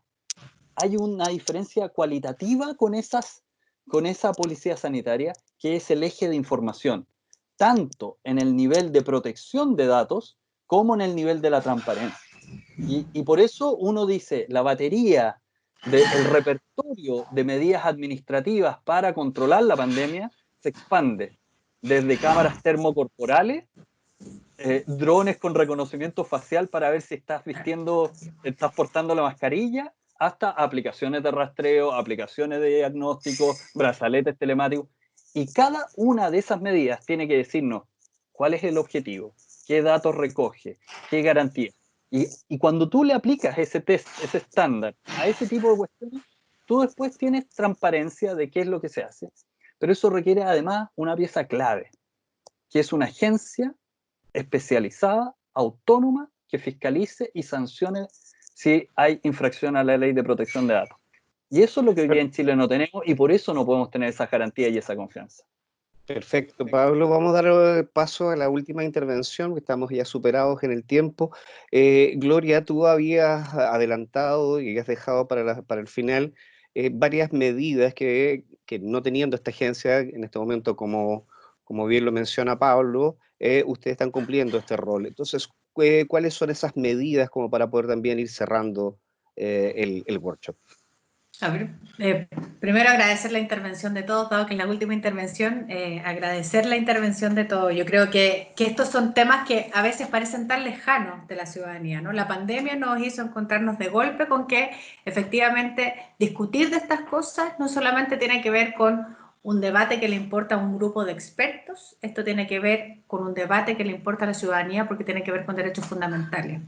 hay una diferencia cualitativa con esa policía sanitaria, que es el eje de información, tanto en el nivel de protección de datos como en el nivel de la transparencia. Y por eso uno dice, la batería del repertorio de medidas administrativas para controlar la pandemia se expande desde cámaras termocorporales, drones con reconocimiento facial para ver si estás portando la mascarilla, hasta aplicaciones de rastreo, aplicaciones de diagnóstico, brazaletes telemáticos. Y cada una de esas medidas tiene que decirnos cuál es el objetivo, qué datos recoge, qué garantía. Y cuando tú le aplicas ese test, ese estándar, a ese tipo de cuestiones, tú después tienes transparencia de qué es lo que se hace. Pero eso requiere además una pieza clave, que es una agencia especializada, autónoma, que fiscalice y sancione si hay infracción a la ley de protección de datos. Y eso es lo que hoy día en Chile no tenemos, y por eso no podemos tener esa garantía y esa confianza.
Perfecto, Pablo. Vamos a dar paso a la última intervención, que estamos ya superados en el tiempo. Gloria, tú habías adelantado y has dejado para el final varias medidas que no teniendo esta agencia en este momento, como bien lo menciona Pablo, ustedes están cumpliendo este rol. Entonces, ¿cuáles son esas medidas como para poder también ir cerrando el workshop?
A ver, primero agradecer la intervención de todos, dado que es la última intervención, agradecer la intervención de todos. Yo creo que estos son temas que a veces parecen tan lejanos de la ciudadanía, ¿no? La pandemia nos hizo encontrarnos de golpe con que efectivamente discutir de estas cosas no solamente tiene que ver con un debate que le importa a un grupo de expertos, esto tiene que ver con un debate que le importa a la ciudadanía porque tiene que ver con derechos fundamentales.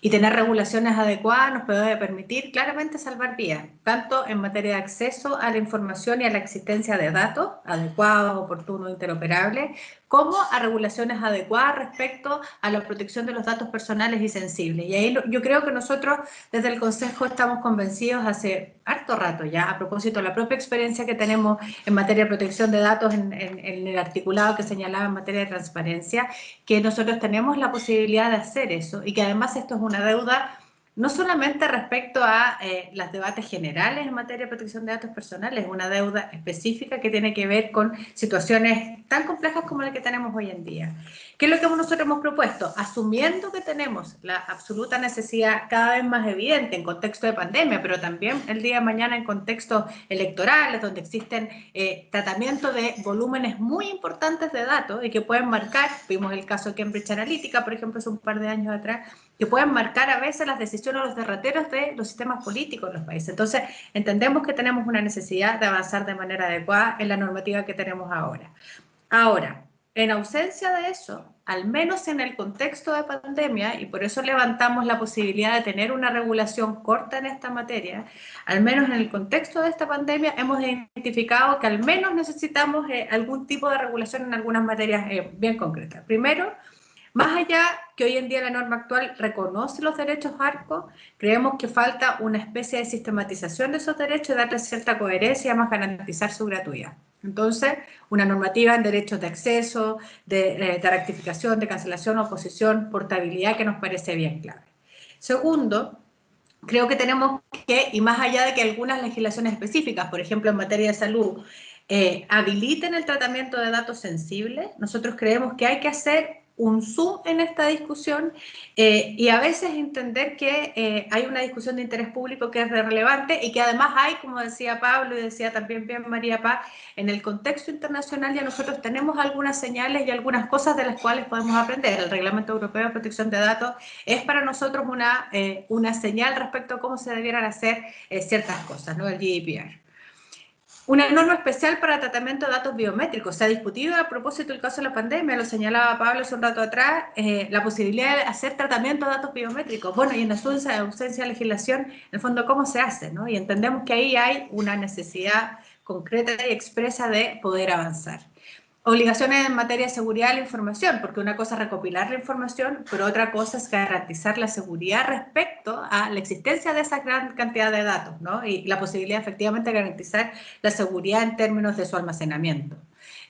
Y tener regulaciones adecuadas nos puede permitir claramente salvar vidas, tanto en materia de acceso a la información y a la existencia de datos adecuados, oportunos, interoperables, como a regulaciones adecuadas respecto a la protección de los datos personales y sensibles. Y ahí yo creo que nosotros desde el Consejo estamos convencidos hace harto rato ya, a propósito de la propia experiencia que tenemos en materia de protección de datos en el articulado que señalaba en materia de transparencia, que nosotros tenemos la posibilidad de hacer eso y que además esto es una deuda no solamente respecto a los debates generales en materia de protección de datos personales, es una deuda específica que tiene que ver con situaciones tan complejas como la que tenemos hoy en día. ¿Qué es lo que nosotros hemos propuesto? Asumiendo que tenemos la absoluta necesidad cada vez más evidente en contexto de pandemia, pero también el día de mañana en contextos electorales, donde existen tratamientos de volúmenes muy importantes de datos y que pueden marcar, vimos el caso de Cambridge Analytica, por ejemplo, hace un par de años atrás, que pueden marcar a veces las decisiones o los derroteros de los sistemas políticos de los países. Entonces, entendemos que tenemos una necesidad de avanzar de manera adecuada en la normativa que tenemos ahora. Ahora, en ausencia de eso, al menos en el contexto de pandemia, y por eso levantamos la posibilidad de tener una regulación corta en esta materia, al menos en el contexto de esta pandemia hemos identificado que al menos necesitamos algún tipo de regulación en algunas materias bien concretas. Primero, más allá que hoy en día la norma actual reconoce los derechos ARCO, creemos que falta una especie de sistematización de esos derechos y darle cierta coherencia y además garantizar su gratuidad. Entonces, una normativa en derechos de acceso, de rectificación, de cancelación, oposición, portabilidad, que nos parece bien clave. Segundo, creo que tenemos que, y más allá de que algunas legislaciones específicas, por ejemplo en materia de salud, habiliten el tratamiento de datos sensibles, nosotros creemos que hay que hacer un zoom en esta discusión y a veces entender que hay una discusión de interés público que es relevante y que además hay, como decía Pablo y decía también bien María Paz, en el contexto internacional ya nosotros tenemos algunas señales y algunas cosas de las cuales podemos aprender. El Reglamento Europeo de Protección de Datos es para nosotros una señal respecto a cómo se debieran hacer ciertas cosas, ¿no? El GDPR. Una norma especial para tratamiento de datos biométricos. Se ha discutido a propósito del caso de la pandemia, lo señalaba Pablo hace un rato atrás, la posibilidad de hacer tratamiento de datos biométricos. Bueno, y en ausencia de legislación, en el fondo, ¿cómo se hace? ¿No? Y entendemos que ahí hay una necesidad concreta y expresa de poder avanzar. Obligaciones en materia de seguridad de la información, porque una cosa es recopilar la información, pero otra cosa es garantizar la seguridad respecto a la existencia de esa gran cantidad de datos, ¿no? Y la posibilidad efectivamente de garantizar la seguridad en términos de su almacenamiento.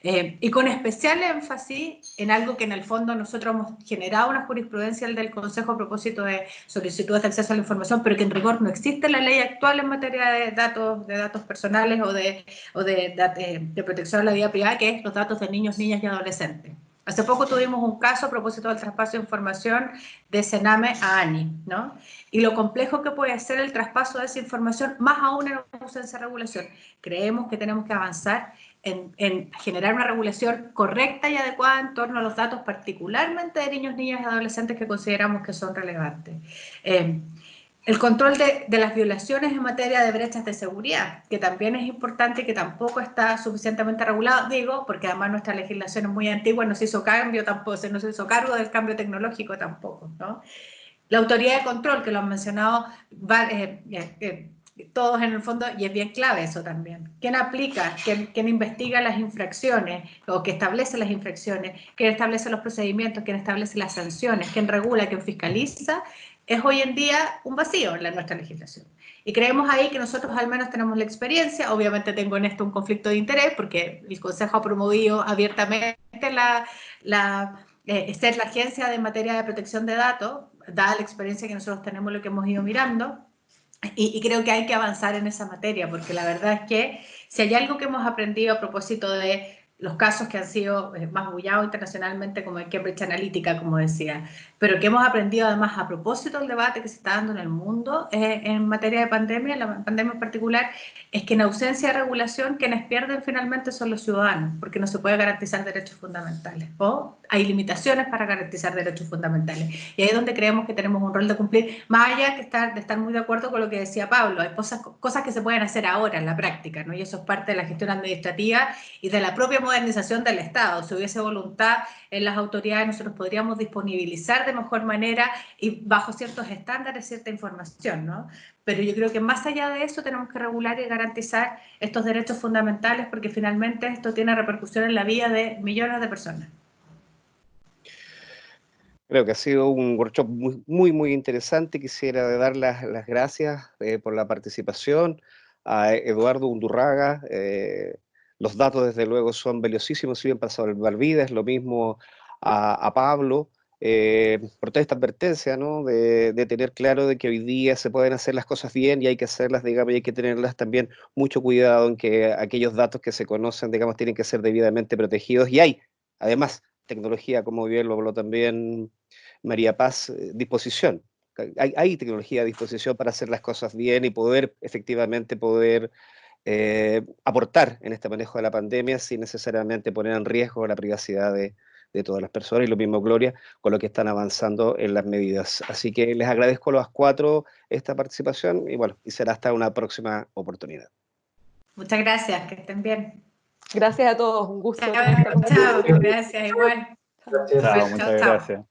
Y con especial énfasis en algo que en el fondo nosotros hemos generado una jurisprudencia del Consejo a propósito de solicitudes de acceso a la información, pero que en rigor no existe la ley actual en materia de datos personales o de protección a la vida privada, que es los datos de niños, niñas y adolescentes. Hace poco tuvimos un caso a propósito del traspaso de información de Sename a ANI, ¿no? Y lo complejo que puede ser el traspaso de esa información, más aún en ausencia de regulación. Creemos que tenemos que avanzar en generar una regulación correcta y adecuada en torno a los datos, particularmente de niños, niñas y adolescentes que consideramos que son relevantes. El control de las violaciones en materia de brechas de seguridad, que también es importante y que tampoco está suficientemente regulado, digo, porque además nuestra legislación es muy antigua, no se hizo cambio tampoco, no se hizo cargo del cambio tecnológico tampoco, ¿no? La autoridad de control, que lo han mencionado todos en el fondo, y es bien clave eso también. ¿Quién aplica, quién investiga las infracciones, o que establece las infracciones, quién establece los procedimientos, quién establece las sanciones, quién regula, quién fiscaliza? Es hoy en día un vacío en nuestra legislación. Y creemos ahí que nosotros al menos tenemos la experiencia. Obviamente tengo en esto un conflicto de interés, porque el Consejo ha promovido abiertamente ser la agencia de materia de protección de datos, dada la experiencia que nosotros tenemos, lo que hemos ido mirando, y creo que hay que avanzar en esa materia, porque la verdad es que si hay algo que hemos aprendido a propósito de los casos que han sido más bullados internacionalmente, como el Cambridge Analytica, como decía, pero que hemos aprendido además a propósito del debate que se está dando en el mundo en materia de pandemia, la pandemia en particular, es que en ausencia de regulación quienes pierden finalmente son los ciudadanos, porque no se puede garantizar derechos fundamentales, o hay limitaciones para garantizar derechos fundamentales. Y ahí es donde creemos que tenemos un rol de cumplir, más allá de estar muy de acuerdo con lo que decía Pablo, hay cosas que se pueden hacer ahora en la práctica, ¿no? Y eso es parte de la gestión administrativa y de la propia modernización del Estado. Si hubiese voluntad en las autoridades, nosotros podríamos disponibilizar de mejor manera y bajo ciertos estándares cierta información, ¿no? Pero yo creo que más allá de eso tenemos que regular y garantizar estos derechos fundamentales, porque finalmente esto tiene repercusión en la vida de millones de personas.
Creo que ha sido un workshop muy interesante. Quisiera dar las gracias por la participación a Eduardo Undurraga. Los datos, desde luego, son valiosísimos, siguen para salvar vidas. Lo mismo a Pablo, por toda esta advertencia, ¿no? De tener claro de que hoy día se pueden hacer las cosas bien y hay que hacerlas, digamos, y hay que tenerlas también mucho cuidado en que aquellos datos que se conocen, digamos, tienen que ser debidamente protegidos. Y hay, además, tecnología, como bien lo habló también María Paz, disposición. Hay tecnología a disposición para hacer las cosas bien y poder efectivamente aportar en este manejo de la pandemia sin necesariamente poner en riesgo la privacidad de todas las personas, y lo mismo, Gloria, con lo que están avanzando en las medidas. Así que les agradezco a los cuatro esta participación y bueno, y será hasta una próxima oportunidad.
Muchas gracias, que estén bien.
Gracias a todos, un gusto.
Chao, gracias, igual.
Chao, muchas gracias.